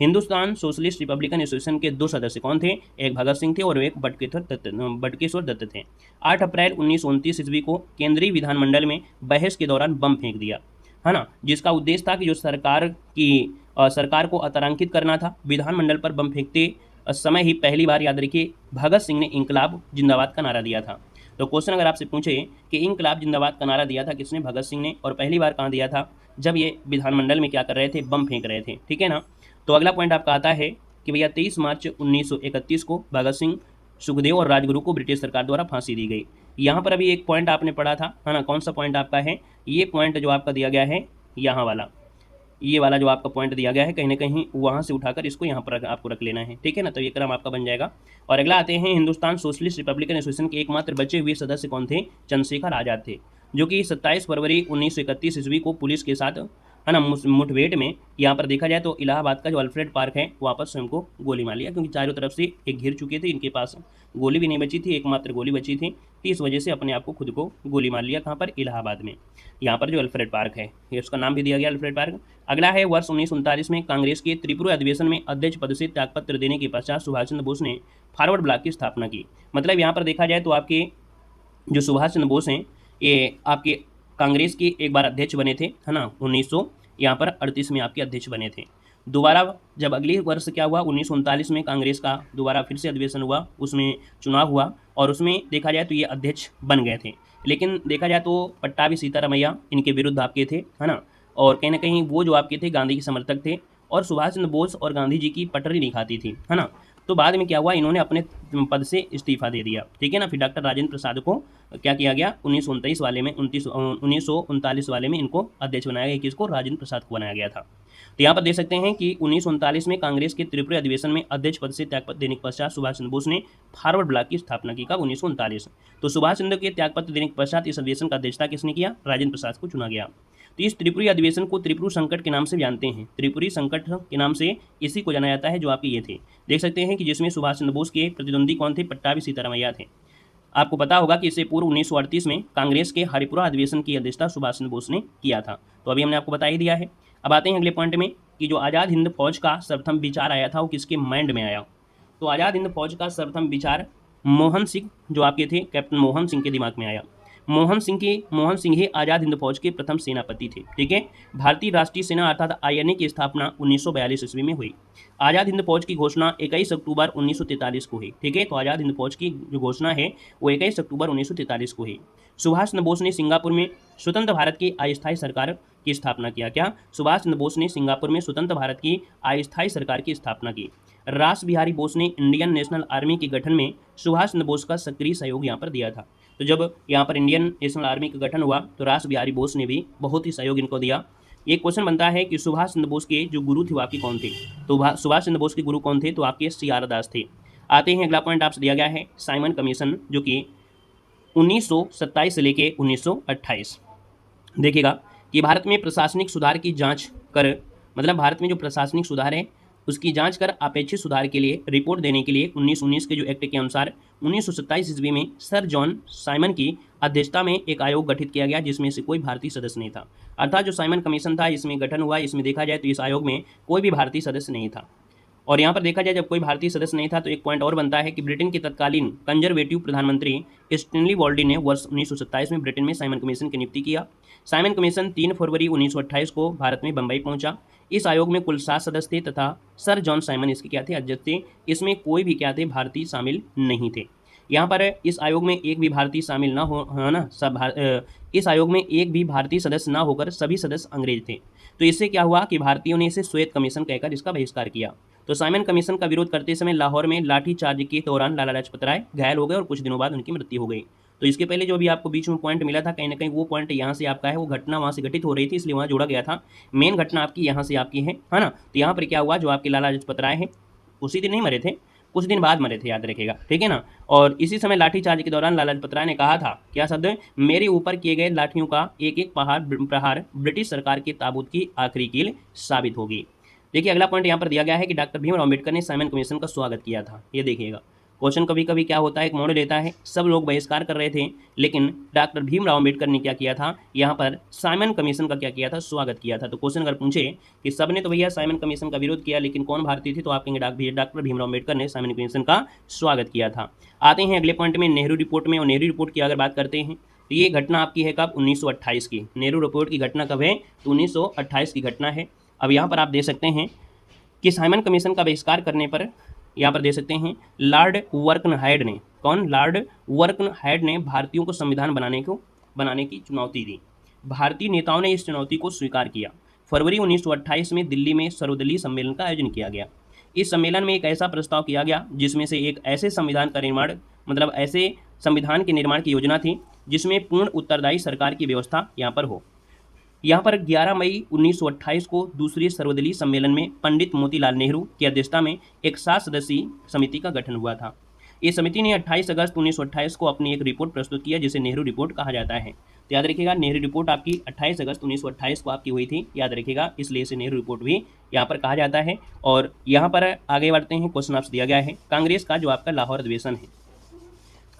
हिंदुस्तान सोशलिस्ट रिपब्लिकन एसोसिएशन के 2 सदस्य कौन थे, एक भगत सिंह थे और एक बटकेश्वर दत्त थे। 8 अप्रैल 1929 ईस्वी को केंद्रीय विधानमंडल में बहस के दौरान बम फेंक दिया, है ना, जिसका उद्देश्य था कि जो सरकार को अतारांकित करना था। विधानमंडल पर बम फेंकते समय ही पहली बार, याद रखिए, भगत सिंह ने इंकलाब जिंदाबाद का नारा दिया था। तो क्वेश्चन अगर आपसे पूछे कि इंकलाब जिंदाबाद का नारा दिया था किसने, भगत सिंह ने, और पहली बार कहाँ दिया था, जब ये विधानमंडल में क्या कर रहे थे, बम फेंक रहे थे, ठीक है ना। तो अगला पॉइंट आपका आता है कि भैया 23 मार्च 1931 को भगत सिंह, सुखदेव और राजगुरु को ब्रिटिश सरकार द्वारा फांसी दी गई। यहाँ पर अभी एक पॉइंट आपने पढ़ा था, है ना, कौन सा पॉइंट आपका है, ये पॉइंट जो आपका दिया गया है यहाँ वाला, ये वाला जो आपका पॉइंट दिया गया है कहीं ना कहीं वहाँ से उठाकर इसको यहाँ पर आपको रख लेना है, ठीक है ना। तो ये क्रम आपका बन जाएगा। और अगला आते हैं हिंदुस्तान सोशलिस्ट रिपब्लिकन एसोसिएशन के एकमात्र बचे हुए सदस्य कौन थे, चंद्रशेखर आजाद थे, जो कि 27 फरवरी 1931 ईस्वी को पुलिस के साथ है ना, मुठभेड़ में यहाँ पर देखा जाए तो इलाहाबाद का जो अल्फ्रेड पार्क है वहाँ पर स्वयं को गोली मार लिया, क्योंकि चारों तरफ से एक घिर चुके थे, इनके पास गोली भी नहीं बची थी, एकमात्र गोली बची थी, तो इस वजह से अपने आप को खुद को गोली मार लिया। कहाँ पर? इलाहाबाद में। यहाँ पर जो अल्फ्रेड पार्क है, ये उसका नाम भी दिया गया अल्फ्रेड पार्क। अगला है वर्ष 1939 में कांग्रेस के त्रिपुरा अधिवेशन में अध्यक्ष पद से त्यागपत्र देने के पश्चात सुभाष चंद्र बोस ने फॉरवर्ड ब्लॉक की स्थापना की। मतलब यहाँ पर देखा जाए तो आपके जो सुभाष चंद्र बोस हैं ये आपके कांग्रेस के एक बार अध्यक्ष बने थे, है ना, 1938 में आपके अध्यक्ष बने थे। दोबारा जब अगले वर्ष क्या हुआ, 1939 में कांग्रेस का दोबारा फिर से अधिवेशन हुआ, उसमें चुनाव हुआ और उसमें देखा जाए तो ये अध्यक्ष बन गए थे। लेकिन देखा जाए तो पट्टाभी सीतारामैया इनके विरुद्ध आपके थे, है ना, और कहीं ना कहीं वो जो आपके थे गांधी के समर्थक थे और सुभाष चंद्र बोस और गांधी जी की पटरी नहीं खाती थी, है ना। तो बाद में क्या हुआ, इन्होंने अपने पद से इस्तीफा दे दिया, ठीक है ना। फिर डॉक्टर राजेंद्र प्रसाद को क्या किया गया, 1939 वाले में 1939 वाले में इनको अध्यक्ष बनाया गया, किसको? राजेंद्र प्रसाद को बनाया गया था। तो यहाँ पर देख सकते हैं कि 1939 में कांग्रेस के त्रिपुरा अधिवेशन में अध्यक्ष पद से त्यागपत्र देने के पश्चात सुभाष चंद्र बोस ने फॉरवर्ड ब्लॉक की स्थापना की। कब? 1939। तो सुभाष चंद्र के त्यागपत्र देने के पश्चात इस अधिवेशन का अध्यक्षता किसने किया? राजेंद्र प्रसाद को चुना गया। तो इस त्रिपुरी अधिवेशन को त्रिपुरी संकट के नाम से जानते हैं, त्रिपुरी संकट के नाम से इसी को जाना जाता है, जो आपके ये थे, देख सकते हैं कि जिसमें सुभाष चंद्र बोस के प्रतिद्वंदी कौन थे? पट्टाभी सीतारामैया थे। आपको पता होगा कि इससे पूर्व 1938 में कांग्रेस के हरिपुरा अधिवेशन की अध्यक्षता सुभाष चंद्र बोस ने किया था, तो अभी हमने आपको बता ही दिया है। अब आते हैं अगले पॉइंट में कि जो आज़ाद हिंद फौज का सर्वप्रथम विचार आया था वो किसके माइंड में आया? तो आज़ाद हिंद फौज का सर्वप्रथम विचार मोहन सिंह जो आपके थे, कैप्टन मोहन सिंह के दिमाग में आया। मोहन सिंह ही आज़ाद हिंद फौज के प्रथम सेनापति थे, ठीक है। भारतीय राष्ट्रीय सेना अर्थात आईएनए की स्थापना 1942 ईस्वी में हुई। आज़ाद हिंद फौज की घोषणा 21 अक्टूबर 1943 को हुई, ठीक है। तो आज़ाद हिंद फौज की जो घोषणा है वो 21 अक्टूबर 1943 को हुई। सुभाष चंद्र बोस ने सिंगापुर में स्वतंत्र भारत की अस्थायी सरकार की स्थापना किया। क्या? सुभाष चंद्र बोस ने सिंगापुर में स्वतंत्र भारत की अस्थायी सरकार की स्थापना की। रास बिहारी बोस ने इंडियन नेशनल आर्मी के गठन में सुभाष चंद्र बोस का सक्रिय सहयोग यहाँ पर दिया था। तो जब यहाँ पर इंडियन नेशनल आर्मी का गठन हुआ तो रास बिहारी बोस ने भी बहुत ही सहयोग इनको दिया। एक क्वेश्चन बनता है कि सुभाष चंद्र बोस के जो गुरु थे वो आपके कौन थे? तो सुभाष चंद्र बोस के गुरु कौन थे? तो आपके सी.आर. दास थे। आते हैं अगला पॉइंट आपसे दिया गया है साइमन कमीशन, जो कि 1927 से लेके 1928। देखिएगा कि भारत में प्रशासनिक सुधार की जांच कर, मतलब भारत में जो प्रशासनिक सुधार है उसकी जांच कर अपेक्षित सुधार के लिए रिपोर्ट देने के लिए 1919 के जो एक्ट के अनुसार 1927 ईस्वी में सर जॉन साइमन की अध्यक्षता में एक आयोग गठित किया गया, जिसमें से कोई भारतीय सदस्य नहीं था। अर्थात जो साइमन कमीशन था इसमें गठन हुआ, इसमें देखा जाए तो इस आयोग में कोई भी भारतीय सदस्य नहीं था। और यहाँ पर देखा जाए जब कोई भारतीय सदस्य नहीं था तो एक पॉइंट और बनता है कि ब्रिटेन के तत्कालीन कंजर्वेटिव प्रधानमंत्री स्टैनली बॉल्डी ने वर्ष 1927 में ब्रिटेन में साइमन कमीशन की नियुक्ति किया। साइमन कमीशन 3 फरवरी 1928 को भारत में बम्बई पहुंचा। इस आयोग में कुल 7 सदस्य थे तथा सर जॉन साइमन इसके क्या थे? अध्यक्ष थे। इसमें कोई भी क्या थे? भारतीय शामिल नहीं थे। यहाँ पर इस आयोग में एक भी भारतीय शामिल ना हो, है ना, इस आयोग में एक भी भारतीय सदस्य ना होकर सभी सदस्य अंग्रेज थे। तो इससे क्या हुआ कि भारतीयों ने इसे श्वेत कमीशन कहकर इसका बहिष्कार किया। तो साइमन कमीशन का विरोध करते समय लाहौर में लाठीचार्ज के दौरान लाला लाजपत राय घायल हो गए और कुछ दिनों बाद उनकी मृत्यु हो गई। तो इसके पहले जो भी आपको बीच में पॉइंट मिला था कहीं ना कहीं वो पॉइंट यहाँ से आपका है, वो घटना वहाँ से घटित हो रही थी इसलिए वहाँ जोड़ा गया था। मेन घटना आपकी यहाँ से आपकी है ना। तो यहाँ पर क्या हुआ, जो आपके लाला लाजपत राय हैं उसी दिन नहीं मरे थे, कुछ दिन बाद मरे थे, याद रखेगा, ठीक है ना। और इसी समय लाठीचार्ज के दौरान लाला लाजपत राय ने कहा था, क्या शब्द? मेरे ऊपर किए गए लाठियों का एक एक प्रहार ब्रिटिश सरकार के ताबूत की आखिरी कील साबित होगी। देखिए अगला पॉइंट यहाँ पर दिया गया है कि डॉक्टर भीमराव अम्बेडकर ने साइमन कमीशन का स्वागत किया था। ये देखिएगा क्वेश्चन कभी कभी क्या होता है, एक मॉडल लेता है, सब लोग बहिष्कार कर रहे थे लेकिन डॉक्टर भीमराव अम्बेडकर ने क्या किया था, यहाँ पर साइमन कमीशन का क्या किया था? स्वागत किया था। तो क्वेश्चन अगर पूछे कि सबने तो भैया साइमन कमीशन का विरोध किया लेकिन कौन भारतीय थे, तो आप कहेंगे डॉक्टर भीमराव अम्बेडकर ने साइमन कमीशन का स्वागत किया था। आते हैं अगले पॉइंट में नेहरू रिपोर्ट में, और नेहरू रिपोर्ट की अगर बात करते हैं तो ये घटना आपकी है कब? 1928 की। नेहरू रिपोर्ट की घटना कब है? तो 1928 की घटना है। अब यहाँ पर आप देख सकते हैं कि साइमन कमीशन का बहिष्कार करने पर यहाँ पर देख सकते हैं लॉर्ड वर्कनहाइड ने, कौन? लॉर्ड वर्कनहाइड ने भारतीयों को संविधान बनाने की चुनौती दी। भारतीय नेताओं ने इस चुनौती को स्वीकार किया। फरवरी 1928 में दिल्ली में सर्वदलीय सम्मेलन का आयोजन किया गया। इस सम्मेलन में एक ऐसा प्रस्ताव किया गया जिसमें से एक ऐसे संविधान का निर्माण, मतलब ऐसे संविधान के निर्माण की योजना थी जिसमें पूर्ण उत्तरदायी सरकार की व्यवस्था यहाँ पर हो। यहाँ पर 11 मई 1928 को दूसरे सर्वदलीय सम्मेलन में पंडित मोतीलाल नेहरू की अध्यक्षता में एक 7 सदस्यीय समिति का गठन हुआ था। ये समिति ने 28 अगस्त 1928 को अपनी एक रिपोर्ट प्रस्तुत किया जिसे नेहरू रिपोर्ट कहा जाता है। तो याद रखिएगा नेहरू रिपोर्ट आपकी 28 अगस्त 1928 को आपकी हुई थी, याद रखिएगा, इसलिए इसे नेहरू रिपोर्ट भी यहाँ पर कहा जाता है। और यहाँ पर आगे बढ़ते हैं, क्वेश्चन आपसे दिया गया है कांग्रेस का जो आपका लाहौर अधिवेशन है,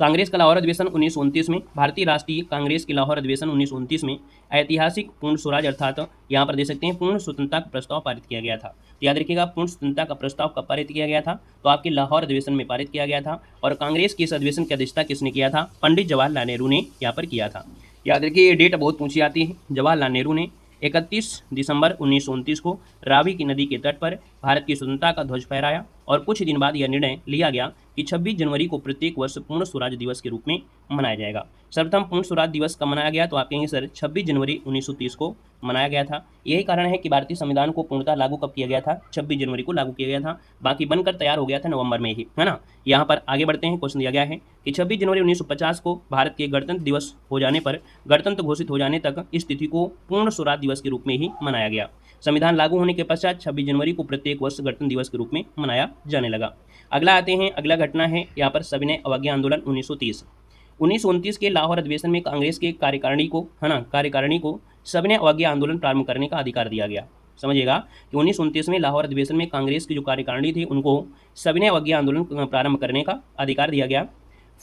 कांग्रेस का लाहौर अधिवेशन 1929 में, भारतीय राष्ट्रीय कांग्रेस की लाहौर अधिवेशन 1929 में ऐतिहासिक पूर्ण स्वराज अर्थात यहाँ पर दे सकते हैं पूर्ण स्वतंत्रता का प्रस्ताव पारित किया गया था। तो याद रखिएगा पूर्ण स्वतंत्रता का प्रस्ताव कब पारित किया गया था, तो आपके लाहौर अधिवेशन में पारित किया गया था। और कांग्रेस की इस अधिवेशन की अध्यक्षता किसने किया था, पंडित जवाहरलाल नेहरू ने यहाँ पर किया था। याद रखिए ये डेट बहुत पूछी आती है। जवाहरलाल नेहरू ने 31 दिसंबर 1929 को रावी की नदी के तट पर भारत की स्वतंत्रता का ध्वज फहराया और कुछ दिन बाद यह निर्णय लिया गया कि 26 जनवरी को प्रत्येक वर्ष पूर्ण स्वराज दिवस के रूप में मनाया जाएगा। सर्वप्रथम पूर्ण स्वराज दिवस कब मनाया गया, तो आप कहेंगे सर 26 जनवरी 1930 को मनाया गया था। यही कारण है कि भारतीय संविधान को पूर्णतः लागू कब किया गया था, 26 जनवरी को लागू किया गया था, बाकी बनकर तैयार हो गया था नवंबर में ही, है ना। यहाँ पर आगे बढ़ते हैं, क्वेश्चन दिया गया है कि 26 जनवरी 1950 को भारत के गणतंत्र दिवस हो जाने पर गणतंत्र घोषित हो जाने तक इस तिथि को पूर्ण स्वराज दिवस के रूप में ही मनाया गया। संविधान लागू होने के पश्चात 26 जनवरी को प्रत्येक वर्ष गणतंत्र दिवस के रूप में मनाया जाने लगा। अगला आते हैं, अगला घटना है यहाँ पर सविनय अवज्ञा आंदोलन 1929 के लाहौर अधिवेशन में कांग्रेस के कार्यकारिणी को, है ना, कार्यकारिणी को सविनय अवज्ञा आंदोलन प्रारंभ करने का अधिकार दिया गया। समझिएगा कि 1929 में लाहौर अधिवेशन में कांग्रेस की जो कार्यकारिणी थी उनको सविनय अवज्ञा आंदोलन प्रारंभ करने का अधिकार दिया गया।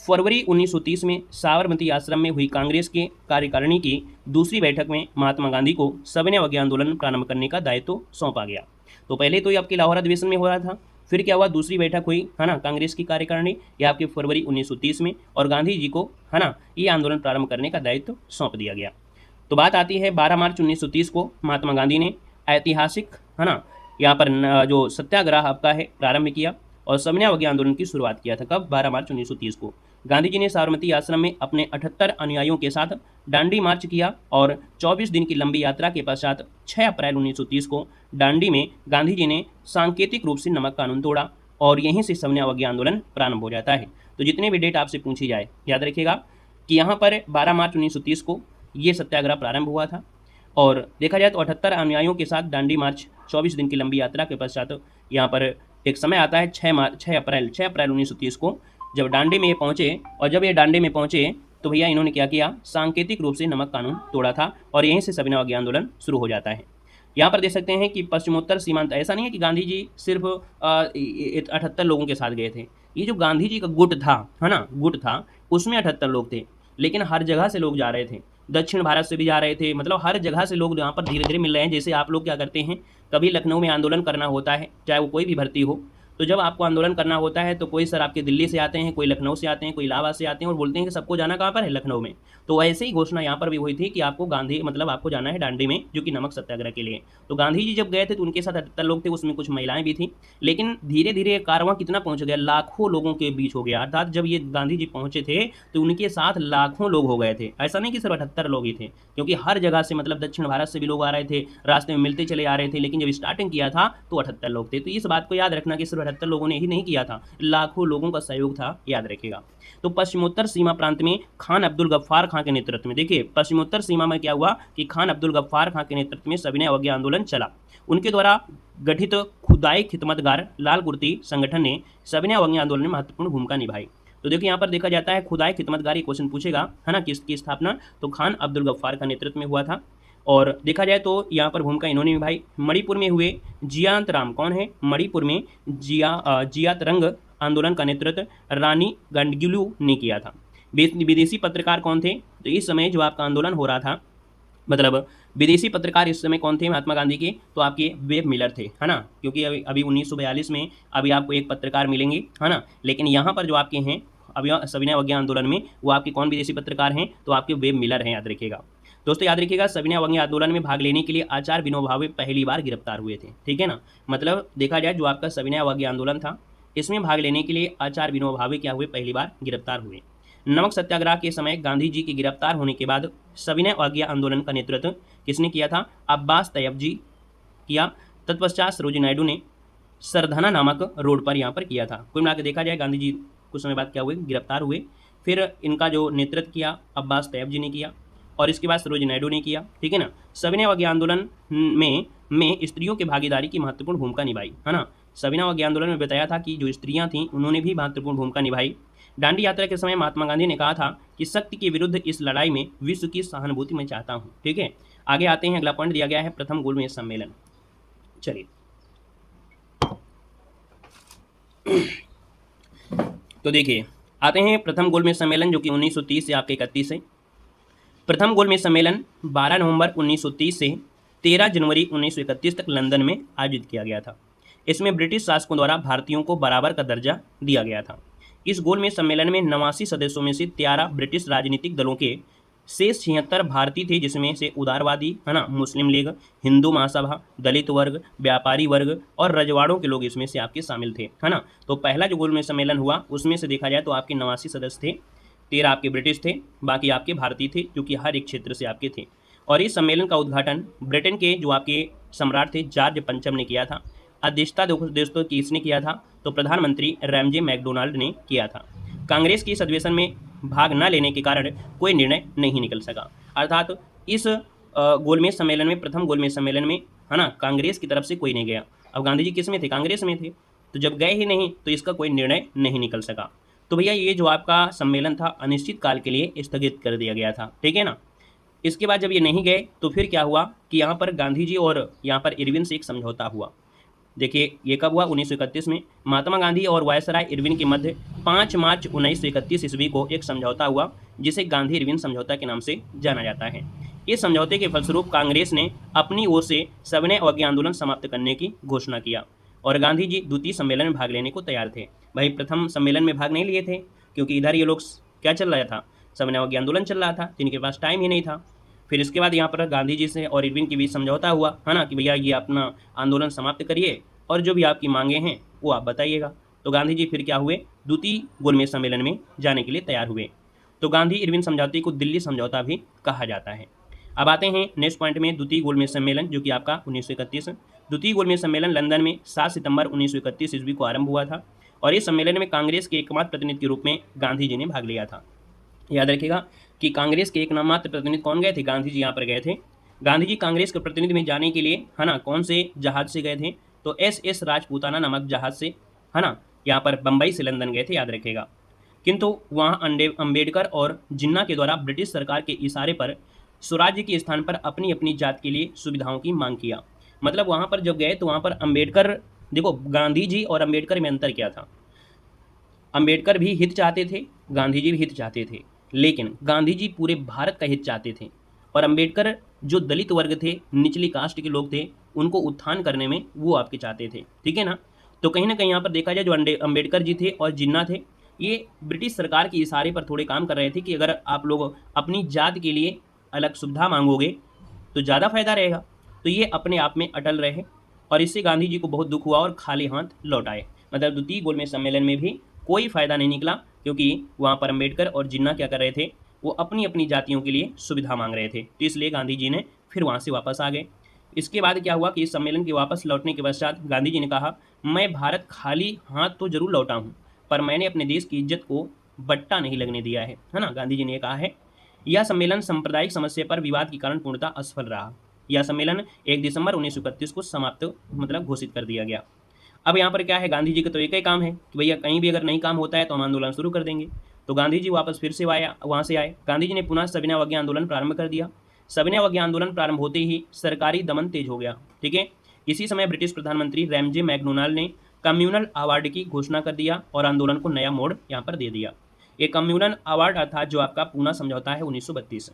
फरवरी 1930 में साबरमती आश्रम में हुई कांग्रेस के कार्यकारिणी की दूसरी बैठक में महात्मा गांधी को सविनय अवज्ञा आंदोलन प्रारंभ करने का दायित्व सौंपा गया। तो पहले तो ये आपके लाहौर अधिवेशन में हो रहा था, फिर क्या हुआ, दूसरी बैठक हुई, है ना, कांग्रेस की कार्यकारिणी, यह आपके फरवरी 1930 में, और गांधी जी को, है ना, ये आंदोलन प्रारंभ करने का दायित्व सौंप दिया गया। तो बात आती है 12 मार्च 1930 को महात्मा गांधी ने ऐतिहासिक, है ना, यहाँ पर जो सत्याग्रह आपका है प्रारंभ किया और सविनय अवज्ञा आंदोलन की शुरुआत किया था। कब, 12 मार्च 1930 को। गांधी जी ने साबरमती आश्रम में अपने 78 अनुयायियों के साथ डांडी मार्च किया और 24 दिन की लंबी यात्रा के पश्चात 6 अप्रैल 1930 को डांडी में गांधी जी ने सांकेतिक रूप से नमक कानून तोड़ा और यहीं से सविनय अवज्ञा आंदोलन प्रारंभ हो जाता है। तो जितने भी डेट आपसे पूछी जाए याद रखिएगा कि यहाँ पर 12 मार्च 1930 को ये सत्याग्रह प्रारंभ हुआ था और देखा जाए तो 78 अनुयायियों के साथ डांडी मार्च 24 दिन की लंबी यात्रा के पश्चात यहाँ पर एक समय आता है 6 अप्रैल 1930 को, जब डांडी में ये पहुँचे। और जब ये डांडी में पहुँचे तो भैया इन्होंने क्या किया, सांकेतिक रूप से नमक कानून तोड़ा था और यहीं से सविनय अवज्ञा आंदोलन शुरू हो जाता है। यहाँ पर देख सकते हैं कि पश्चिमोत्तर सीमांत, ऐसा नहीं है कि गांधी जी सिर्फ 78 लोगों के साथ गए थे। ये जो गांधी जी का गुट था, है ना, गुट था, उसमें 78 लोग थे, लेकिन हर जगह से लोग जा रहे थे, दक्षिण भारत से भी जा रहे थे, मतलब हर जगह से लोग यहाँ पर धीरे धीरे मिल रहे हैं। जैसे आप लोग क्या करते हैं, कभी लखनऊ में आंदोलन करना होता है, चाहे वो कोई भी भर्ती हो, तो जब आपको आंदोलन करना होता है तो कोई सर आपके दिल्ली से आते हैं, कोई लखनऊ से आते हैं, कोई इलाहाबाद से आते हैं और बोलते हैं कि सबको जाना कहाँ पर है, लखनऊ में। तो ऐसे ही घोषणा यहाँ पर भी हुई थी कि आपको गांधी, मतलब आपको जाना है डांडी में, जो कि नमक सत्याग्रह के लिए। तो गांधी जी जब गए थे तो उनके साथ 78 लोग थे, उसमें कुछ महिलाएं भी थी, लेकिन धीरे धीरे कारवां कितना पहुंच गया, लाखों लोगों के बीच हो गया। अर्थात जब ये गांधी जी पहुंचे थे तो उनके साथ लाखों लोग हो गए थे, ऐसा नहीं कि सिर्फ 78 लोग ही थे, क्योंकि हर जगह से, मतलब दक्षिण भारत से भी लोग आ रहे थे, रास्ते में मिलते चले आ रहे थे। लेकिन जब स्टार्टिंग किया था तो 78 लोग थे। तो इस बात को याद रखना कि सिर्फ 78 लोगों ने ही नहीं किया था, लाखों लोगों का सहयोग था, याद रखिएगा। तो पश्चिमोत्तर सीमा प्रांत में खान अब्दुल गफ्फार खां के नेतृत्व में, देखिए पश्चिमोत्तर सीमा में क्या हुआ कि खान अब्दुल गफ्फार खां के नेतृत्व में सविनय अवज्ञा आंदोलन चला। उनके द्वारा गठित खुदाई खिदमतगार लाल कुर्ती संगठन ने सविनय अवज्ञा आंदोलन में महत्वपूर्ण भूमिका निभाई। तो देखिए यहाँ पर देखा जाता है खुदाई खिदमतगारी क्वेश्चन पूछेगा, है ना, किसकी स्थापना, तो खान अब्दुल गफ्फार का नेतृत्व में हुआ था। और देखा जाए तो यहाँ पर भूमिका इन्होंने निभाई। मणिपुर में हुए जियांत राम, कौन है, मणिपुर में जियात रंग आंदोलन का नेतृत्व रानी गंडगिलू ने किया था। विदेशी पत्रकार कौन थे, तो इस समय जो आपका आंदोलन हो रहा था, मतलब विदेशी पत्रकार इस समय कौन थे महात्मा गांधी के, तो आपके वेब मिलर थे, है ना, क्योंकि अभी 1942 में अभी आपको एक पत्रकार मिलेंगे, है ना, लेकिन यहाँ पर जो आपके हैं अभी सविनय अवज्ञा आंदोलन में वो आपके कौन विदेशी पत्रकार हैं, तो आपके वेब मिलर हैं, याद रखिएगा। दोस्तों याद रखिएगा सविनय अवज्ञा आंदोलन में भाग लेने के लिए आचार्य विनोबा भावे पहली बार गिरफ्तार हुए थे, ठीक है ना। मतलब देखा जाए जो आपका सविनय अवज्ञा आंदोलन था इसमें भाग लेने के लिए आचार्य विनोबा भावे क्या हुए, पहली बार गिरफ्तार हुए। नमक सत्याग्रह के समय गांधी जी के गिरफ्तार होने के बाद सविनय अवज्ञा आंदोलन का नेतृत्व किसने किया था, अब्बास तैयब जी किया। तत्पश्चात सरोजिनी नायडू ने सरधना नामक रोड पर यहाँ पर किया था। कुल मिलाकर देखा जाए गांधी जी कुछ समय बाद क्या हुए, गिरफ्तार हुए। फिर इनका जो नेतृत्व किया अब्बास तैयब जी ने किया और इसके बाद सरोजिनी नायडू ने किया, ठीक है ना। सविनय अवज्ञा आंदोलन में स्त्रियों की भागीदारी की महत्वपूर्ण भूमिका निभाई, है ना। सविनय अवज्ञा आंदोलन में बताया था कि जो स्त्रियां थीं उन्होंने भी महत्वपूर्ण भूमिका निभाई। दांडी यात्रा के समय महात्मा गांधी ने कहा था कि शक्ति के विरुद्ध इस लड़ाई में विश्व की सहानुभूति मैं चाहता हूँ। ठीक है, आगे आते हैं। अगला पॉइंट दिया गया है प्रथम गोलमेज सम्मेलन। चलिए तो देखिए आते हैं प्रथम गोलमेज सम्मेलन जो कि 1930 से आपके 31 है। प्रथम गोलमेज सम्मेलन 12 नवंबर 1930 से 13 जनवरी 1931 तक लंदन में आयोजित किया गया था। इसमें ब्रिटिश शासकों द्वारा भारतीयों को बराबर का दर्जा दिया गया था। इस गोलमेज सम्मेलन में 89 सदस्यों में से 13 ब्रिटिश राजनीतिक दलों के, शेष 76 भारतीय थे, जिसमें से उदारवादी है ना, मुस्लिम लीग, हिंदू महासभा, दलित वर्ग, व्यापारी वर्ग और रजवाड़ों के लोग इसमें से आपके शामिल थे, है ना। तो पहला जो गोलमेज सम्मेलन हुआ उसमें से देखा जाए तो आपके 89 सदस्य थे, 13 आपके ब्रिटिश थे, बाकी आपके भारतीय थे जो कि हर एक क्षेत्र से आपके थे। और इस सम्मेलन का उद्घाटन ब्रिटेन के जो आपके सम्राट थे जॉर्ज पंचम ने किया था। अध्यक्षता दोस्तों किसने किया था? तो प्रधानमंत्री रैमजे मैकडोनाल्ड ने किया था। कांग्रेस की इस अधिवेशन में भाग न लेने के कारण कोई निर्णय नहीं निकल सका। अर्थात इस गोलमेज सम्मेलन में, प्रथम गोलमेज सम्मेलन में, है ना, कांग्रेस की तरफ से कोई नहीं गया। अब गांधी जी किस में थे? कांग्रेस में थे। तो जब गए ही नहीं तो इसका कोई निर्णय नहीं निकल सका। तो भैया ये जो आपका सम्मेलन था अनिश्चित काल के लिए स्थगित कर दिया गया था। ठीक है ना। इसके बाद जब ये नहीं गए तो फिर क्या हुआ कि यहाँ पर गांधी जी और यहाँ पर इरविन से एक समझौता हुआ। देखिए ये कब हुआ? 1931 में महात्मा गांधी और वायसराय इरविन के मध्य 5 मार्च 1931 ईस्वी को एक समझौता हुआ जिसे गांधी इरविन समझौता के नाम से जाना जाता है। इस समझौते के फलस्वरूप कांग्रेस ने अपनी ओर से सविनय अवज्ञा आंदोलन समाप्त करने की घोषणा किया और गांधी जी द्वितीय सम्मेलन में भाग लेने को तैयार थे। भाई प्रथम सम्मेलन में भाग नहीं लिए थे क्योंकि इधर ये लोग क्या चल रहा था? सविनय अवज्ञा आंदोलन चल रहा था, जिनके पास टाइम ही नहीं था। फिर इसके बाद यहाँ पर गांधी जी से और इरविन के बीच समझौता हुआ, है ना, कि भैया ये अपना आंदोलन समाप्त करिए और जो भी आपकी मांगे हैं वो आप बताइएगा। तो गांधी जी फिर क्या हुए? द्वितीय गोलमेज सम्मेलन में जाने के लिए तैयार हुए। तो गांधी इरविन समझौते को दिल्ली समझौता भी कहा जाता है। अब आते हैं नेक्स्ट पॉइंट में, द्वितीय गोलमेज सम्मेलन जो कि आपका 1931। द्वितीय गोलमेज सम्मेलन लंदन में 7 सितंबर 1931 ईस्वी को आरंभ हुआ था और इस सम्मेलन में कांग्रेस के एकमात्र प्रतिनिधि के रूप में गांधी जी ने भाग लिया था। याद रखिएगा कि कांग्रेस के एकमात्र प्रतिनिधि कौन गए थे? गांधी जी यहाँ पर गए थे। गांधी जी कांग्रेस के प्रतिनिधि में जाने के लिए, है ना, कौन से जहाज से गए थे? तो SS राजपूताना नामक जहाज से, है ना, यहाँ पर बम्बई से लंदन गए थे, याद रखेगा। किंतु वहाँ अंबेडकर और जिन्ना के द्वारा ब्रिटिश सरकार के इशारे पर स्वराज्य के स्थान पर अपनी अपनी जात के लिए सुविधाओं की मांग किया। मतलब वहाँ पर जब गए तो वहाँ पर अंबेडकर, देखो गांधी जी और अंबेडकर में अंतर क्या था? अंबेडकर भी हित चाहते थे, गांधी जी भी हित चाहते थे, लेकिन गांधी जी पूरे भारत का हित चाहते थे और अंबेडकर जो दलित वर्ग थे, निचली कास्ट के लोग थे, उनको उत्थान करने में वो आपके चाहते थे। ठीक है ना। तो कहीं ना कहीं यहाँ पर देखा जाए जो अंबेडकर जी थे और जिन्ना थे, ये ब्रिटिश सरकार के इशारे पर थोड़े काम कर रहे थे कि अगर आप लोग अपनी जात के लिए अलग सुविधा मांगोगे तो ज़्यादा फायदा रहेगा। तो ये अपने आप में अटल रहे और इससे गांधी जी को बहुत दुख हुआ और खाली हाथ लौट आए। मतलब द्वितीय गोलमेज सम्मेलन में भी कोई फायदा नहीं निकला क्योंकि वहाँ पर अंबेडकर और जिन्ना क्या कर रहे थे? वो अपनी अपनी जातियों के लिए सुविधा मांग रहे थे। तो इसलिए गांधी जी ने फिर वहाँ से वापस आ गए। इसके बाद क्या हुआ कि इस सम्मेलन के वापस लौटने के पश्चात गांधी जी ने कहा, मैं भारत खाली हाथ तो जरूर लौटा हूँ पर मैंने अपने देश की इज्जत को बट्टा नहीं लगने दिया है ना। गांधी जी ने कहा है। यह सम्मेलन सांप्रदायिक समस्या पर विवाद के कारण पूर्णतः असफल रहा। यह सम्मेलन 1 दिसंबर 1931 को समाप्त घोषित कर दिया गया। अब यहाँ पर क्या है? गांधी जी का तो एक ही काम है कि भैया कहीं भी अगर नहीं काम होता है तो हम आंदोलन शुरू कर देंगे। तो गांधी जी वापस फिर से वहाँ से आए। गांधी जी ने पुनः सविनय अवज्ञा आंदोलन प्रारंभ कर दिया। सविनय अवज्ञा आंदोलन प्रारंभ होते ही सरकारी दमन तेज हो गया। ठीक है। इसी समय ब्रिटिश प्रधानमंत्री रैमजे मैकडोनाल्ड ने कम्युनल अवार्ड की घोषणा कर दिया और आंदोलन को नया मोड़ यहाँ पर दे दिया। ये कम्युनल अवार्ड अर्थात जो आपका पूना समझौता है 1932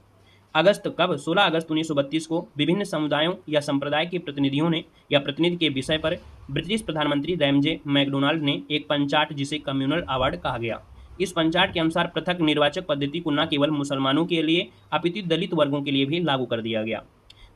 अगस्त, कब? 16 अगस्त 1932 को विभिन्न समुदायों या संप्रदाय के प्रतिनिधियों ने या प्रतिनिधि के विषय पर ब्रिटिश प्रधानमंत्री रैमजे मैकडोनाल्ड ने एक पंचाट, जिसे कम्युनल अवार्ड कहा गया। इस पंचाट के अनुसार पृथक निर्वाचक पद्धति को न केवल मुसलमानों के लिए अपितु दलित वर्गों के लिए भी लागू कर दिया गया।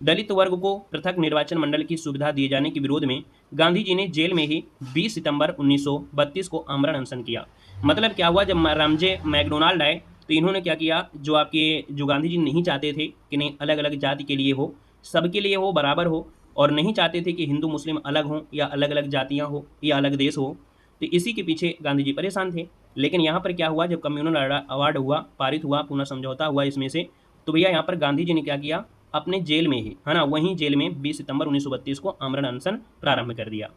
दलित वर्ग को पृथक निर्वाचन मंडल की सुविधा दिए जाने के विरोध में गांधी जी ने जेल में ही 20 सितंबर 1932 को आमरण अनशन किया। मतलब क्या हुआ? जब रैमजे मैकडोनाल्ड आए तो इन्होंने क्या किया, जो गांधी जी नहीं चाहते थे कि नहीं अलग अलग जाति के लिए हो, सबके लिए हो, बराबर हो, और नहीं चाहते थे कि हिंदू मुस्लिम अलग हों या अलग अलग जातियाँ हो या अलग देश हो, तो इसी के पीछे गांधी जी परेशान थे। लेकिन यहाँ पर क्या हुआ, जब कम्युनल अवार्ड हुआ, पारित हुआ, पुनः समझौता हुआ इसमें से, तो भैया यहाँ पर गांधी जी ने क्या किया, अपने जेल में ही, है ना, वहीं जेल में 20 सितंबर 1932 को आमरण अनशन प्रारंभ कर दिया।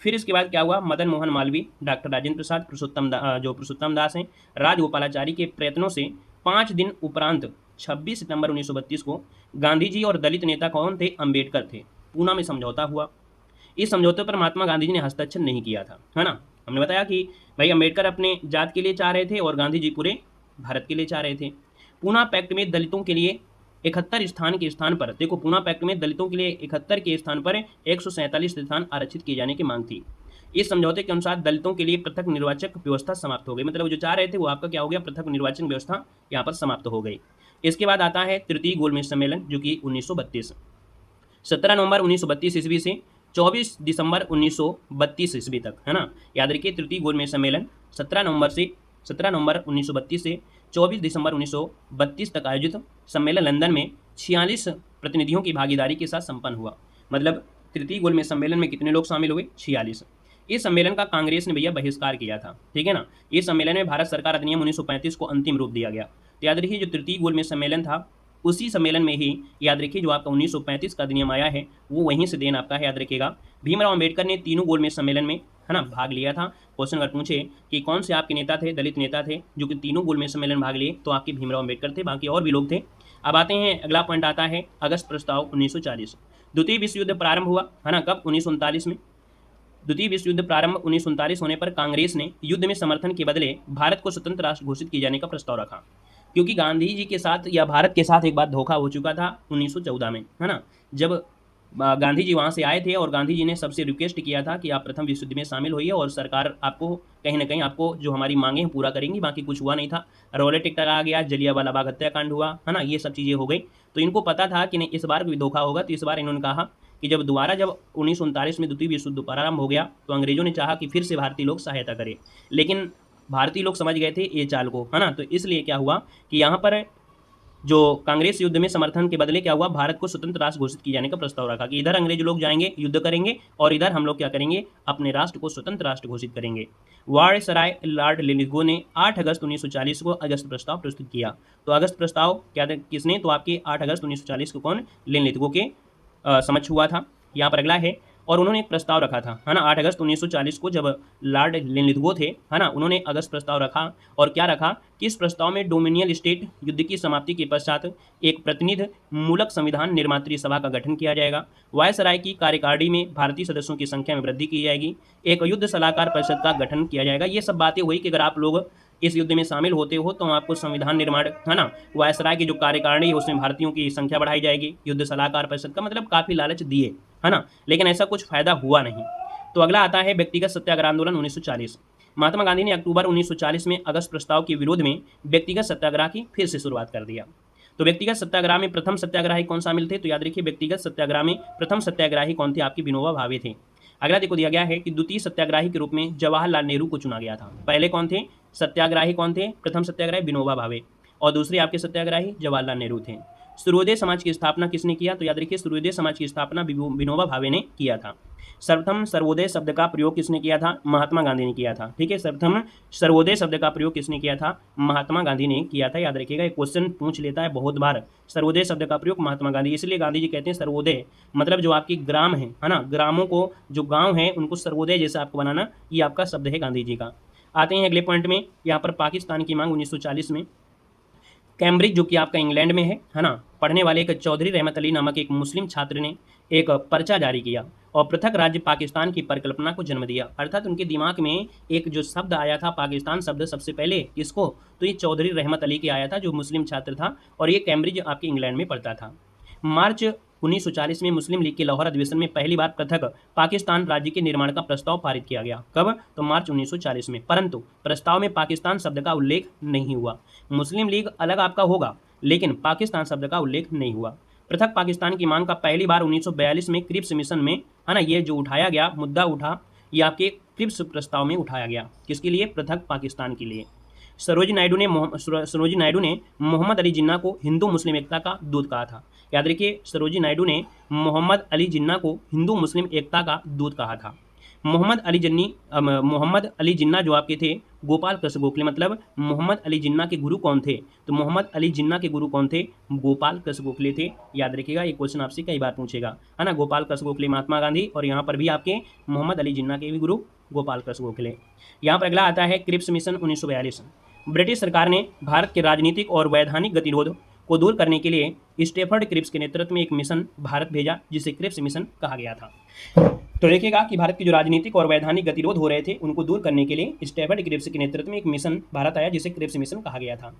फिर इसके बाद क्या हुआ, मदन मोहन मालवीय, डॉक्टर राजेंद्र प्रसाद, जो पुरुषोत्तम दास हैं, राजगोपालाचारी के प्रयत्नों से 5 दिन उपरांत 26 सितंबर 1932 को गांधी जी और दलित नेता कौन थे, अंबेडकर थे, पूना में समझौता हुआ। इस समझौते पर महात्मा गांधी जी ने हस्ताक्षर नहीं किया था, है ना। हमने बताया कि भाई अंबेडकर अपने जात के लिए चाह रहे थे और गांधी जी पूरे भारत के लिए चाह रहे थे। पूना पैक्ट में दलितों के लिए 71 स्थान के स्थान पर, देखो पूना पैक्ट में दलितों के लिए 71 के स्थान पर 147 स्थान आरक्षित किए जाने की मांग थी। इस समझौते के अनुसार दलितों के लिए पृथक निर्वाचक व्यवस्था समाप्त हो गई, मतलब जो चाह रहे थे वो आपका क्या हो गया, पृथक निर्वाचन व्यवस्था यहाँ पर समाप्त हो गई। इसके बाद आता है तृतीय गोलमेज सम्मेलन, जो कि 1932, 17 नवंबर 1932 ईस्वी से 24 दिसंबर 1932 ईस्वी तक, है ना। याद रखिए तृतीय गोलमेज सम्मेलन 17 नवंबर 1932 से 24 दिसंबर 1932 तक आयोजित सम्मेलन लंदन में 46 प्रतिनिधियों की भागीदारी के साथ संपन्न हुआ। मतलब तृतीय गोलमेज सम्मेलन में कितने लोग शामिल हुए, 46। इस सम्मेलन का कांग्रेस ने भैया बहिष्कार किया था, ठीक है ना। इस सम्मेलन में भारत सरकार अधिनियम 1935 को अंतिम रूप दिया गया। तो याद रखिए जो तृतीय गोलमेज सम्मेलन था उसी सम्मेलन में ही याद रखिए जो आपका 1935 का अधिनियम आया है वो वहीं से देन आपका है, याद रखिएगा। भीमराव अंबेडकर ने तीनों गोलमेज सम्मेलन में, है ना, भाग लिया था। क्वेश्चन अगर पूछे कि कौन से आपके नेता थे, दलित नेता थे जो कि तीनों गोलमेज सम्मेलन भाग लिए, तो आपके भीमराव अंबेडकर थे, बाकी और भी लोग थे। अब आते हैं, अगला पॉइंट आता है अगस्त प्रस्ताव 1940। द्वितीय विश्व युद्ध प्रारंभ हुआ, है ना, कब, 1939 में। द्वितीय विश्व युद्ध प्रारंभ 1939 होने पर कांग्रेस ने युद्ध में समर्थन के बदले भारत को स्वतंत्र राष्ट्र घोषित किए जाने का प्रस्ताव रखा, क्योंकि गांधी जी के साथ या भारत के साथ एक बार धोखा हो चुका था 1914 में, है ना। जब गांधी जी वहाँ से आए थे और गांधी जी ने सबसे रिक्वेस्ट किया था कि आप प्रथम विश्व युद्ध में शामिल होइए और सरकार आपको कहीं ना कहीं आपको जो हमारी मांगे हैं पूरा करेंगी, बाकी कुछ हुआ नहीं था। रॉलेट एक्ट आ गया, जलियांवाला बाग हत्याकांड हुआ, है ना, ये सब चीज़ें हो गई। तो इनको पता था कि नहीं इस बार भी धोखा होगा, तो इस बार इन्होंने कहा कि जब 1939 में द्वितीय विश्व युद्ध प्रारंभ हो गया तो अंग्रेजों ने चाहा कि फिर से भारतीय लोग सहायता करें, लेकिन भारतीय लोग समझ गए थे ये चाल को, है ना। तो इसलिए क्या हुआ कि यहाँ पर जो कांग्रेस युद्ध में समर्थन के बदले क्या हुआ, भारत को स्वतंत्र राष्ट्र घोषित किए जाने का प्रस्ताव रखा कि इधर अंग्रेज लोग जाएंगे युद्ध करेंगे और इधर हम लोग क्या करेंगे, अपने राष्ट्र को स्वतंत्र राष्ट्र घोषित करेंगे। वायसराय लॉर्ड लिनलिथगो ने 8 अगस्त 1940 को अगस्त प्रस्ताव प्रस्तुत किया। तो अगस्त प्रस्ताव क्या किसने, तो आपके 8 अगस्त 1940 को कौन, लिनलिथगो के समक्ष हुआ था। यहाँ पर अगला है, और उन्होंने एक प्रस्ताव रखा था, है ना, 8 अगस्त 1940 को जब लॉर्ड लिनलिथगो थे, है ना, उन्होंने अगस्त प्रस्ताव रखा। और क्या रखा कि इस प्रस्ताव में डोमिनियल स्टेट युद्ध की समाप्ति के पश्चात एक प्रतिनिधि मूलक संविधान निर्मात्री सभा का गठन किया जाएगा। वायसराय की कार्यकारिणी में भारतीय सदस्यों की संख्या में वृद्धि की जाएगी। एक युद्ध सलाहकार परिषद का गठन किया जाएगा। ये सब बातें हुई कि अगर आप लोग इस युद्ध में शामिल होते हो तो आपको संविधान निर्माण, है ना, वायसराय की जो कार्यकारिणी है उसमें भारतीयों की संख्या बढ़ाई जाएगी। युद्ध सलाहकार परिषद का मतलब काफ़ी लालच दिए, है ना, लेकिन ऐसा कुछ फायदा हुआ नहीं। तो अगला आता है व्यक्तिगत सत्याग्रह आंदोलन 1940। महात्मा गांधी ने अक्टूबर 1940 में अगस्त प्रस्ताव के विरोध में व्यक्तिगत सत्याग्रह की फिर से शुरुआत कर दिया। तो व्यक्तिगत सत्याग्रह में प्रथम सत्याग्राही कौन शामिल थे, तो याद रखिए व्यक्तिगत सत्याग्रह में प्रथम सत्याग्राही कौन थे, आपके विनोबा भावे थे। अगला देखो दिया गया है कि द्वितीय सत्याग्राही के रूप में जवाहरलाल नेहरू को चुना गया था। पहले कौन थे सत्याग्राही, कौन थे, प्रथम सत्याग्राही विनोबा भावे और दूसरे आपके सत्याग्राही जवाहरलाल नेहरू थे। सूर्योदय समाज की स्थापना किसने किया, तो याद रखिए सूर्योदय समाज की स्थापना विनोबा भावे ने किया था। सर्वप्रथम सर्वोदय शब्द का प्रयोग किसने किया था, महात्मा गांधी ने किया था। ठीक है, सर्वप्रथम सर्वोदय शब्द का प्रयोग किसने किया था, महात्मा गांधी ने किया था। याद रखिएगा, एक क्वेश्चन पूछ लेता है बहुत बार, सर्वोदय शब्द का प्रयोग महात्मा गांधी, इसलिए गांधी जी कहते हैं सर्वोदय, मतलब जो आपकी ग्राम है ना, ग्रामों को जो गाँव है उनको सर्वोदय जैसा आपको बनाना, ये आपका शब्द है गांधी जी का। आते हैं अगले पॉइंट में, यहाँ पर पाकिस्तान की मांग 1940 में। कैम्ब्रिज जो कि आपका इंग्लैंड में है ना, पढ़ने वाले एक चौधरी रहमत अली नामक एक मुस्लिम छात्र ने एक पर्चा जारी किया और पृथक राज्य पाकिस्तान की परिकल्पना को जन्म दिया। अर्थात उनके दिमाग में एक जो शब्द आया था पाकिस्तान शब्द, सबसे पहले किसको, तो ये चौधरी रहमत अली के आया था, जो मुस्लिम छात्र था और ये कैम्ब्रिज आपके इंग्लैंड में पढ़ता था। मार्च 1940 में मुस्लिम लीग के लाहौर अधिवेशन में पहली बार पृथक पाकिस्तान राज्य के निर्माण का प्रस्ताव पारित किया गया। कब, तो मार्च 1940 में, परंतु प्रस्ताव में पाकिस्तान शब्द का उल्लेख नहीं हुआ। मुस्लिम लीग अलग आपका होगा लेकिन पाकिस्तान शब्द का उल्लेख नहीं हुआ। पृथक पाकिस्तान की मांग का पहली बार 1942 में क्रिप्स मिशन में, है ना, ये जो उठाया गया मुद्दा उठा, ये आपके क्रिप्स प्रस्ताव में उठाया गया। किसके लिए, पृथक पाकिस्तान के लिए। सरोजिनी नायडू ने मोहम्मद अली जिन्ना को हिंदू मुस्लिम एकता का दूत कहा था। याद रखिए, सरोजिनी नायडू ने मोहम्मद अली जिन्ना को हिंदू मुस्लिम एकता का दूत कहा था। मोहम्मद अली जिन्ना जो आपके थे गोपाल कृष्ण गोखले, मतलब मोहम्मद अली जिन्ना के गुरु कौन थे? तो मोहम्मद अली जिन्ना के गुरु कौन थे? गोपाल कृष्ण गोखले थे। याद रखिएगा, ये क्वेश्चन आपसे कई बार पूछेगा, है ना। गोपाल कृष्ण गोखले महात्मा गांधी, और यहाँ पर भी आपके मोहम्मद अली जिन्ना के भी गुरु गोपाल कृष्ण गोखले। यहाँ पर अगला आता है क्रिप्स मिशन 1942। ब्रिटिश सरकार ने भारत के राजनीतिक और वैधानिक गतिरोध को दूर करने के लिए स्टेफर्ड क्रिप्स के नेतृत्व में एक मिशन भारत भेजा, जिसे क्रिप्स मिशन कहा गया था। तो देखिएगा कि भारत के जो राजनीतिक और वैधानिक गतिरोध हो रहे थे उनको दूर करने के लिए स्टेफर्ड क्रिप्स के नेतृत्व में एक मिशन भारत आया, जिसे क्रिप्स मिशन कहा गया था।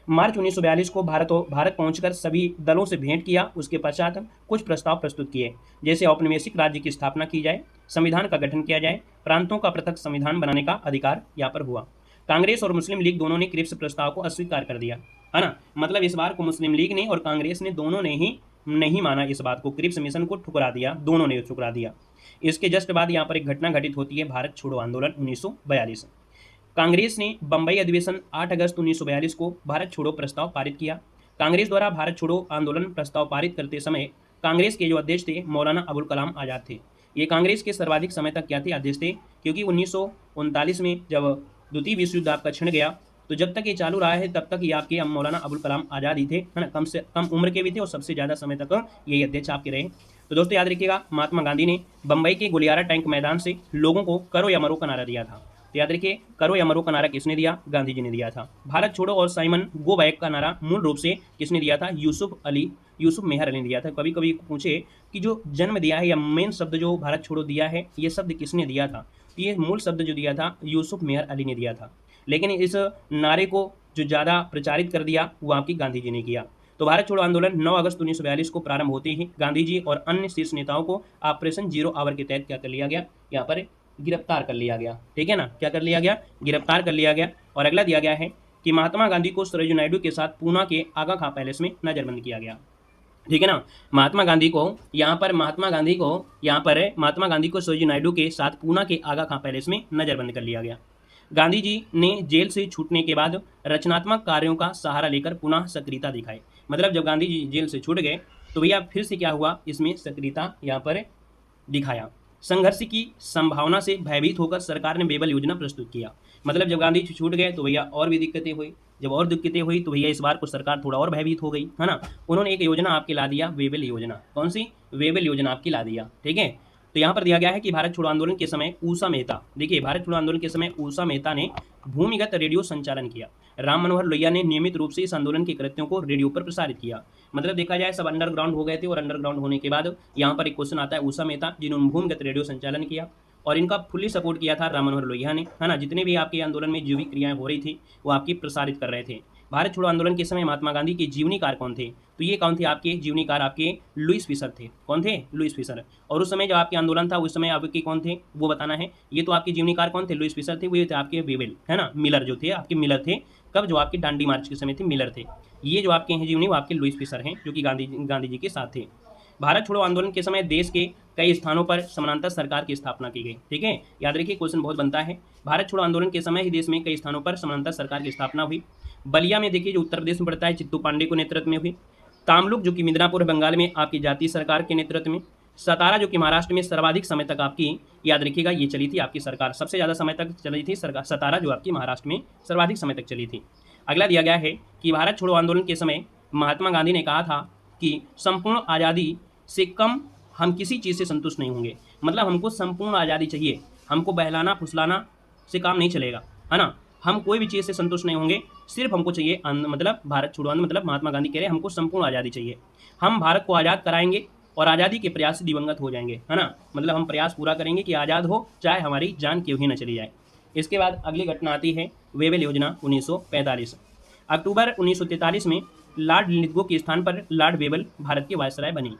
मार्च 1942 को भारत पहुंचकर सभी दलों से भेंट किया। उसके पश्चात कुछ प्रस्ताव प्रस्तुत किए, जैसे औपनिवेशिक राज्य की स्थापना की जाए, संविधान का गठन किया जाए, प्रांतों का पृथक संविधान बनाने का अधिकार यहाँ पर हुआ। कांग्रेस और मुस्लिम लीग दोनों ने क्रिप्स प्रस्ताव को अस्वीकार कर दिया, है ना। मतलब इस बार को मुस्लिम लीग ने और कांग्रेस ने दोनों ने ही नहीं माना इस बात को, क्रिप्स मिशन को ठुकरा दिया, दोनों ने ठुकरा दिया। इसके जस्ट बाद यहाँ पर एक घटना घटित होती है, भारत छोड़ो आंदोलन 1942। कांग्रेस ने बंबई अधिवेशन 8 अगस्त 1942 को भारत छोड़ो प्रस्ताव पारित किया। कांग्रेस द्वारा भारत छोड़ो आंदोलन प्रस्ताव पारित करते समय कांग्रेस के जो अध्यक्ष थे मौलाना अबुल कलाम आज़ाद थे। ये कांग्रेस के सर्वाधिक समय तक क्या थे? अध्यक्ष थे, क्योंकि 1939 में जब द्वितीय विश्व युद्ध आपका छिड़ गया तो जब तक ये चालू रहा है तब तक ये आपके मौलाना अबुल कलाम आज़ाद ही थे, है ना। कम से कम उम्र के भी थे और सबसे ज़्यादा समय तक यही अध्यक्ष आपके रहे। तो दोस्तों याद रखिएगा, महात्मा गांधी ने बंबई के गुलियारा टैंक मैदान से लोगों को करो या मरो का नारा दिया था। तो याद रखिए, करो या मरो का नारा किसने दिया? गांधी जी ने दिया था। भारत छोड़ो और साइमन गो बैक का नारा मूल रूप से किसने दिया था? यूसुफ मेहर अली ने दिया था। कभी कभी पूछे कि जो जन्म दिया है या मेन शब्द जो भारत छोड़ो दिया है, ये शब्द किसने दिया था? तो ये मूल शब्द जो दिया था यूसुफ मेहर अली ने दिया था, लेकिन इस नारे को जो ज़्यादा प्रचारित कर दिया वो आपकी गांधी जी ने किया। तो भारत छोड़ो आंदोलन 9 अगस्त 1942 को प्रारंभ होते ही गांधी जी और अन्य शीर्ष नेताओं को ऑपरेशन जीरो आवर के तहत क्या कर लिया गया? यहाँ पर गिरफ्तार कर लिया गया, ठीक है ना। क्या कर लिया गया? गिरफ्तार कर लिया गया। और अगला दिया गया है कि महात्मा गांधी को सरोजिनी नायडू के साथ पूना के आगा खां पैलेस में नजरबंद किया गया, ठीक है ना। महात्मा गांधी को सरोजिनी नायडू के साथ पूना के आगा खां पैलेस में नजरबंद कर लिया गया। गांधी जी ने जेल से छूटने के बाद रचनात्मक कार्यों का सहारा लेकर पुनः सक्रियता दिखाई। मतलब जब गांधी जी जेल से छूट गए तो भैया फिर से क्या हुआ? इसमें सक्रियता यहाँ पर दिखाया। संघर्ष की संभावना से भयभीत होकर सरकार ने बेबल योजना प्रस्तुत किया। मतलब जब गांधी जी छूट गए तो भैया और भी दिक्कतें हुई, जब और दिक्कतें हुई तो भैया इस बार को सरकार थोड़ा और भयभीत हो गई, है ना। उन्होंने एक योजना आपके ला दिया, वेबल योजना। कौन सी? वेबल योजना आपकी ला दिया, ठीक है। तो यहाँ पर दिया गया है कि भारत छोड़ो आंदोलन के समय ऊषा मेहता, देखिए भारत छोड़ो आंदोलन के समय ऊषा मेहता ने भूमिगत रेडियो संचालन किया। राम मनोहर लोहिया ने नियमित रूप से इस आंदोलन के कृत्यों को रेडियो पर प्रसारित किया। मतलब देखा जाए सब अंडरग्राउंड हो गए थे, और अंडरग्राउंड होने के बाद यहाँ पर एक क्वेश्चन आता है ऊषा मेहता जिन्होंने भूमिगत रेडियो संचालन किया, और इनका फुल्ली सपोर्ट किया था राम मनोहर लोहिया ने, है ना। जितने भी आपके आंदोलन में जो भी क्रियाएं हो रही थी वो आपकी प्रसारित कर रहे थे। भारत छोड़ो आंदोलन के समय महात्मा गांधी के जीवनीकार कौन थे? तो ये कौन थे आपके जीवनीकार? आपके लुईस फिशर थे। कौन थे? Louis Fisher. और उस समय जब आपके आंदोलन था उस समय आपके कौन थे वो बताना है। ये तो आपके जीवनीकार कौन थे? लुईस फिशर थे। वो थे आपके वेबल, है ना। मिलर जो थे आपके मिलर थे। कब? जो आपके डांडी मार्च के समय थे मिलर थे। ये जो आपके हैं जीवनी वो आपके लुईस फिशर हैं, जो कि गांधी जी के साथ थे। भारत छोड़ो आंदोलन के समय देश के कई स्थानों पर समानांतर सरकार की स्थापना की गई, ठीक है। याद रखिए, क्वेश्चन बहुत बनता है। भारत छोड़ो आंदोलन के समय ही देश में कई स्थानों पर समानांतर सरकार की स्थापना हुई। बलिया में देखिए जो उत्तर प्रदेश में पड़ता है, चित्तू पांडे को नेतृत्व में हुई। तामलुक जो कि मिदनापुर बंगाल में आपकी जातीय सरकार के नेतृत्व में। सतारा जो कि महाराष्ट्र में सर्वाधिक समय तक आपकी, याद रखिएगा, ये चली थी आपकी सरकार, सबसे ज़्यादा समय तक चली थी सरकार सतारा, जो आपकी महाराष्ट्र में सर्वाधिक समय तक चली थी। अगला दिया गया है कि भारत छोड़ो आंदोलन के समय महात्मा गांधी ने कहा था कि संपूर्ण आज़ादी से कम हम किसी चीज़ से संतुष्ट नहीं होंगे। मतलब हमको संपूर्ण आज़ादी चाहिए, हमको बहलाना फुसलाना से काम नहीं चलेगा, है ना। हम कोई भी चीज़ से संतुष्ट नहीं होंगे, सिर्फ हमको चाहिए मतलब भारत छोड़ो आंदोलन, मतलब महात्मा गांधी कह रहे हैं हमको संपूर्ण आज़ादी चाहिए। हम भारत को आज़ाद कराएंगे और आज़ादी के प्रयास से दिवंगत हो जाएंगे, है ना। मतलब हम प्रयास पूरा करेंगे कि आज़ाद हो, चाहे हमारी जान क्यों ही न चली जाए। इसके बाद अगली घटना आती है वेबल योजना 1945। अक्टूबर 1943 में लॉर्ड लिथगो के स्थान पर लॉर्ड वेबल भारत के वायसराय बने।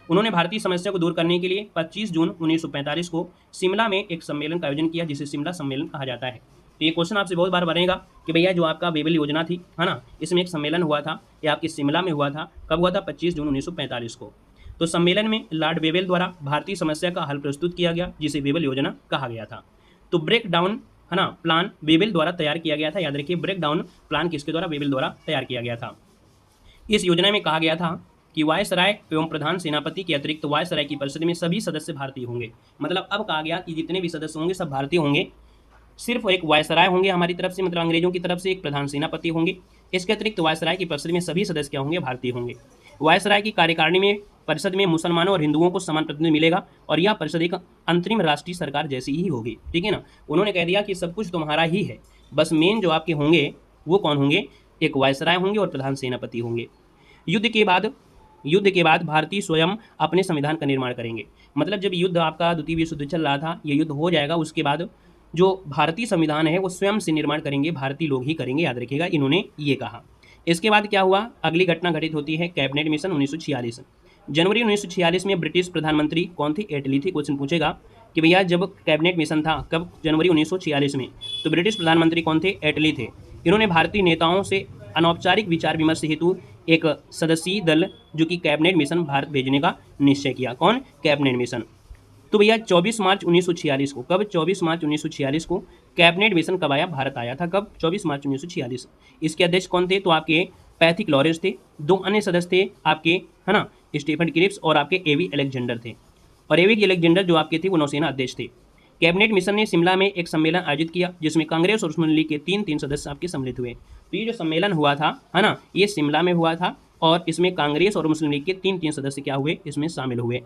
उन्होंने भारतीय समस्या को दूर करने के लिए 25 जून 1945 को शिमला में एक सम्मेलन का आयोजन किया, जिसे शिमला सम्मेलन कहा जाता है। तो ये क्वेश्चन आपसे बहुत बार बनेगा कि भैया जो आपका वेबल योजना थी, है ना, इसमें एक सम्मेलन हुआ था, ये आपके शिमला में हुआ था। कब हुआ था? 25 जून 1945 को। तो सम्मेलन में लॉर्ड वेबल द्वारा भारतीय समस्या का हल प्रस्तुत किया गया, जिसे वेबल योजना कहा गया था। तो ब्रेक डाउन, है ना, प्लान वेबल द्वारा तैयार किया गया था। याद रखिए, ब्रेक डाउन प्लान किसके द्वारा? वेबल द्वारा तैयार किया गया था। इस योजना में कहा गया था कि वायसराय एवं प्रधान सेनापति के अतिरिक्त वायसराय की परिषद में सभी सदस्य भारतीय होंगे। मतलब अब कहा गया कि जितने भी सदस्य होंगे सब भारतीय होंगे, सिर्फ एक वायसराय होंगे हमारी तरफ से, मतलब अंग्रेजों की तरफ से एक प्रधान सेनापति होंगे। इसके अतिरिक्त वायसराय की परिषद में सभी सदस्य क्या होंगे, भारतीय होंगे। वायसराय की कार्यकारिणी में परिषद में मुसलमानों और हिंदुओं को समान प्रतिनिधित्व मिलेगा और यह परिषद एक अंतरिम राष्ट्रीय सरकार जैसी ही होगी। ठीक है ना, उन्होंने कह दिया कि सब कुछ तुम्हारा ही है, बस मेन जो आपके होंगे वो कौन होंगे, एक वायसराय होंगे और प्रधान सेनापति होंगे। युद्ध के बाद भारतीय स्वयं अपने संविधान का निर्माण करेंगे। मतलब जब युद्ध आपका द्वितीय विश्व युद्ध चल रहा था, ये युद्ध हो जाएगा, उसके बाद जो भारतीय संविधान है वो स्वयं से निर्माण करेंगे, भारतीय लोग ही करेंगे, याद रखिएगा, इन्होंने ये कहा। इसके बाद क्या हुआ, अगली घटना घटित होती है कैबिनेट मिशन 1946। जनवरी 1946 में ब्रिटिश प्रधानमंत्री कौन थी, एटली थी। क्वेश्चन पूछेगा कि भैया जब कैबिनेट मिशन था कब, जनवरी 1946 में, तो ब्रिटिश प्रधानमंत्री कौन थे, एटली थे। इन्होंने भारतीय नेताओं से अनौपचारिक विचार विमर्श हेतु एक सदस्यीय दल जो कि कैबिनेट मिशन भारत भेजने का निश्चय किया। कौन, कैबिनेट मिशन। तो भैया 24 मार्च 1946 को, कब, 24 मार्च 1946 को कैबिनेट मिशन कब आया, भारत आया था, कब, 24 मार्च 1946। इसके अध्यक्ष कौन थे, तो आपके पैथिक लॉरेंस थे। दो अन्य सदस्य थे आपके, है ना, स्टीफन क्रिप्स और आपके एवी अलेक्जेंडर थे। और एवी अलेक्जेंडर जो आपके थे वो नौसेना अध्यक्ष थे। कैबिनेट मिशन ने शिमला में एक सम्मेलन आयोजित किया जिसमें कांग्रेस और मुस्लिम लीग के तीन सदस्य आपके सम्मिलित हुए। तो ये जो सम्मेलन हुआ था, है ना, ये शिमला में हुआ था और इसमें कांग्रेस और मुस्लिम लीग के तीन सदस्य क्या हुए, इसमें शामिल हुए।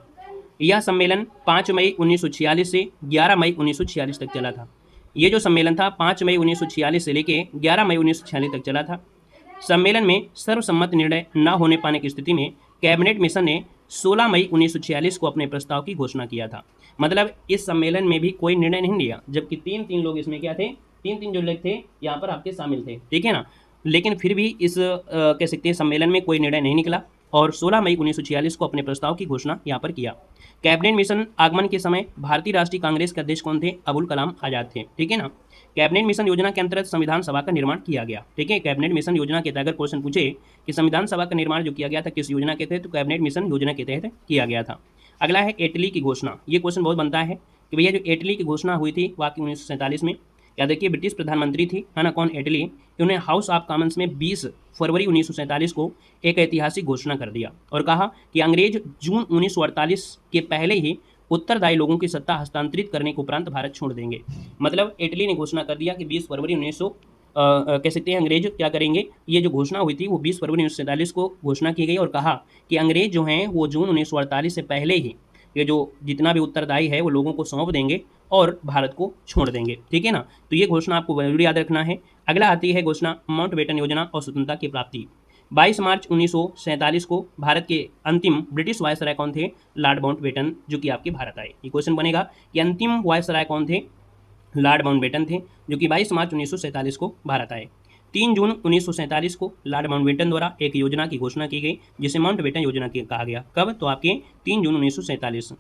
यह सम्मेलन 5 मई 1946 से 11 मई 1946 तक चला था। ये जो सम्मेलन था 5 मई 1946 से लेके 11 मई 1946 तक चला था। सम्मेलन में सर्वसम्मत निर्णय न होने पाने की स्थिति में कैबिनेट मिशन ने 16 मई 1946 को अपने प्रस्ताव की घोषणा किया था। मतलब इस सम्मेलन में भी कोई निर्णय नहीं लिया, जबकि तीन लोग इसमें क्या थे, तीन जो लोग थे यहाँ पर आपके शामिल थे। ठीक है ना, लेकिन फिर भी इस कह सकते हैं सम्मेलन में कोई निर्णय नहीं निकला और 16 मई 1946 को अपने प्रस्ताव की घोषणा यहाँ पर किया। कैबिनेट मिशन आगमन के समय भारतीय राष्ट्रीय कांग्रेस के अध्यक्ष कौन थे, अबुल कलाम आजाद थे। ठीक है ना, कैबिनेट मिशन योजना के अंतर्गत संविधान सभा का निर्माण किया गया। ठीक है, कैबिनेट मिशन योजना के तहत अगर क्वेश्चन पूछे कि संविधान सभा का निर्माण जो किया गया था किस योजना के तहत, तो कैबिनेट मिशन योजना के तहत किया गया था। अगला है एटली की घोषणा। ये क्वेश्चन बहुत बनता है कि भैया जो एटली की घोषणा हुई थी वो आपकी 1947 में, याद रखिए ब्रिटिश प्रधानमंत्री थी, है ना, कौन, एटली। उन्होंने हाउस ऑफ कॉमन्स में 20 फरवरी 1947 को एक ऐतिहासिक घोषणा कर दिया और कहा कि अंग्रेज जून 1948 के पहले ही उत्तरदायी लोगों की सत्ता हस्तांतरित करने के उपरांत भारत छोड़ देंगे। मतलब इटली ने घोषणा कर दिया कि 20 फरवरी 1900 कह सकते हैं अंग्रेज क्या करेंगे। ये जो घोषणा हुई थी वो 20 फरवरी 1947 को घोषणा की गई और कहा कि अंग्रेज जो हैं वो जून 1948 से पहले ही ये जो जितना भी उत्तरदायी है वो लोगों को सौंप देंगे और भारत को छोड़ देंगे। ठीक है ना, तो ये घोषणा आपको जरूर याद रखना है। अगला आती है घोषणा माउंटबेटन योजना और स्वतंत्रता की प्राप्ति। 22 मार्च 1947 को भारत के अंतिम ब्रिटिश वायसराय कौन थे, लॉर्ड माउंटबेटन, जो कि आपके भारत आए। ये क्वेश्चन बनेगा कि अंतिम वायसराय कौन थे, लॉर्ड माउंटबेटन थे, जो कि 22 मार्च 1947 को भारत आए। 3 जून 1947 को लॉर्ड माउंटबेटन द्वारा एक योजना की घोषणा की गई जिसे माउंटबेटन योजना कहा गया। कब, तो आपके 3 जून 1947।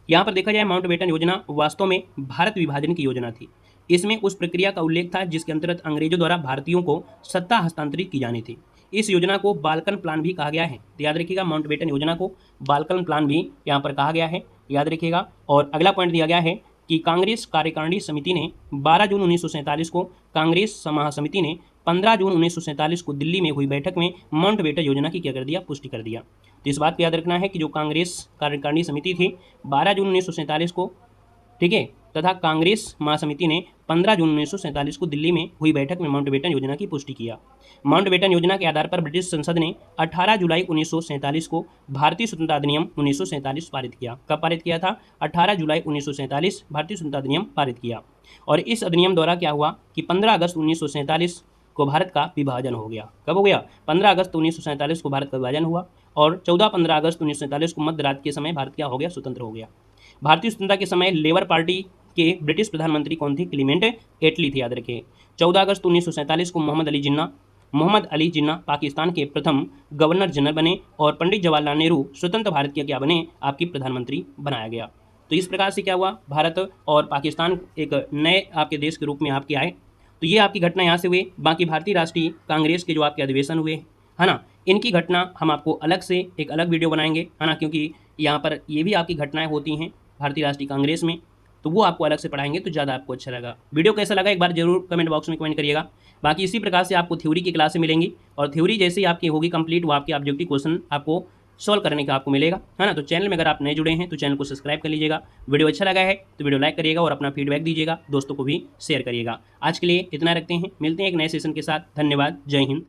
यहाँ पर देखा जाए माउंटबेटन योजना वास्तव में भारत विभाजन की योजना थी। इसमें उस प्रक्रिया का उल्लेख था जिसके अंतर्गत अंग्रेजों द्वारा भारतीयों को सत्ता हस्तांतरित की जानी थी। इस योजना को बाल्कन प्लान भी कहा गया है, तो याद रखिएगा माउंटबेटन योजना को बाल्कन प्लान भी यहाँ पर कहा गया है, याद रखिएगा। और अगला पॉइंट दिया गया है कि कांग्रेस कार्यकारिणी समिति ने 12 जून 1947 को, कांग्रेस महासमिति ने 15 जून 1947 को दिल्ली में हुई बैठक में माउंटबेटन योजना की क्या कर दिया, पुष्टि कर दिया। तो इस बात को याद रखना है कि जो कांग्रेस कार्यकारिणी समिति थी 12 जून 1947 को, ठीक है, तथा कांग्रेस महासमिति ने 15 जून 1947 को दिल्ली में हुई बैठक में माउंटबेटन योजना की पुष्टि किया। माउंटबेटन योजना के आधार पर ब्रिटिश संसद ने 18 जुलाई 1947 को भारतीय स्वतंत्रता अधिनियम 1947 पारित किया। कब पारित किया था, 18 जुलाई 1947 भारतीय स्वतंत्रता अधिनियम पारित किया। और इस अधिनियम द्वारा क्या हुआ कि 15 अगस्त 1947 को भारत का विभाजन हो गया। कब हो गया, 15 अगस्त 1947 को भारत का विभाजन हुआ और 14-15 अगस्त 1947 को मध्य रात के समय भारत क्या हो गया, स्वतंत्र हो गया। भारतीय स्वतंत्रता के समय लेबर पार्टी के ब्रिटिश प्रधानमंत्री कौन थे, क्लीमेंट एटली थे, याद रखें। 14 अगस्त 1947 को मोहम्मद अली जिन्ना पाकिस्तान के प्रथम गवर्नर जनरल बने और पंडित जवाहरलाल नेहरू स्वतंत्र भारत के क्या बने, आपकी प्रधानमंत्री बनाया गया। तो इस प्रकार से क्या हुआ, भारत और पाकिस्तान एक नए आपके देश के रूप में आपके आए। तो ये आपकी घटना यहाँ से हुई। बाकी भारतीय राष्ट्रीय कांग्रेस के जो आपके अधिवेशन हुए, है ना, इनकी घटना हम आपको अलग से एक अलग वीडियो बनाएंगे, है ना, क्योंकि यहाँ पर ये भी आपकी घटनाएं होती हैं भारतीय राष्ट्रीय कांग्रेस में, तो वो आपको अलग से पढ़ाएंगे तो ज़्यादा आपको अच्छा लगा। वीडियो कैसा लगा एक बार जरूर कमेंट बॉक्स में कमेंट करिएगा। बाकी इसी प्रकार से आपको थ्योरी की क्लासें मिलेंगी और थ्योरी जैसे ही आपकी होगी कंप्लीट, वो आपके ऑब्जेक्टिव क्वेश्चन आपको सॉल्व करने का आपको मिलेगा, है ना। तो चैनल में अगर आप नए जुड़े हैं तो चैनल को सब्सक्राइब कर लीजिएगा। वीडियो अच्छा लगा है तो वीडियो लाइक करिएगा और अपना फीडबैक दीजिएगा, दोस्तों को भी शेयर करिएगा। आज के लिए इतना रखते हैं, मिलते हैं एक नए सेशन के साथ। धन्यवाद, जय हिंद।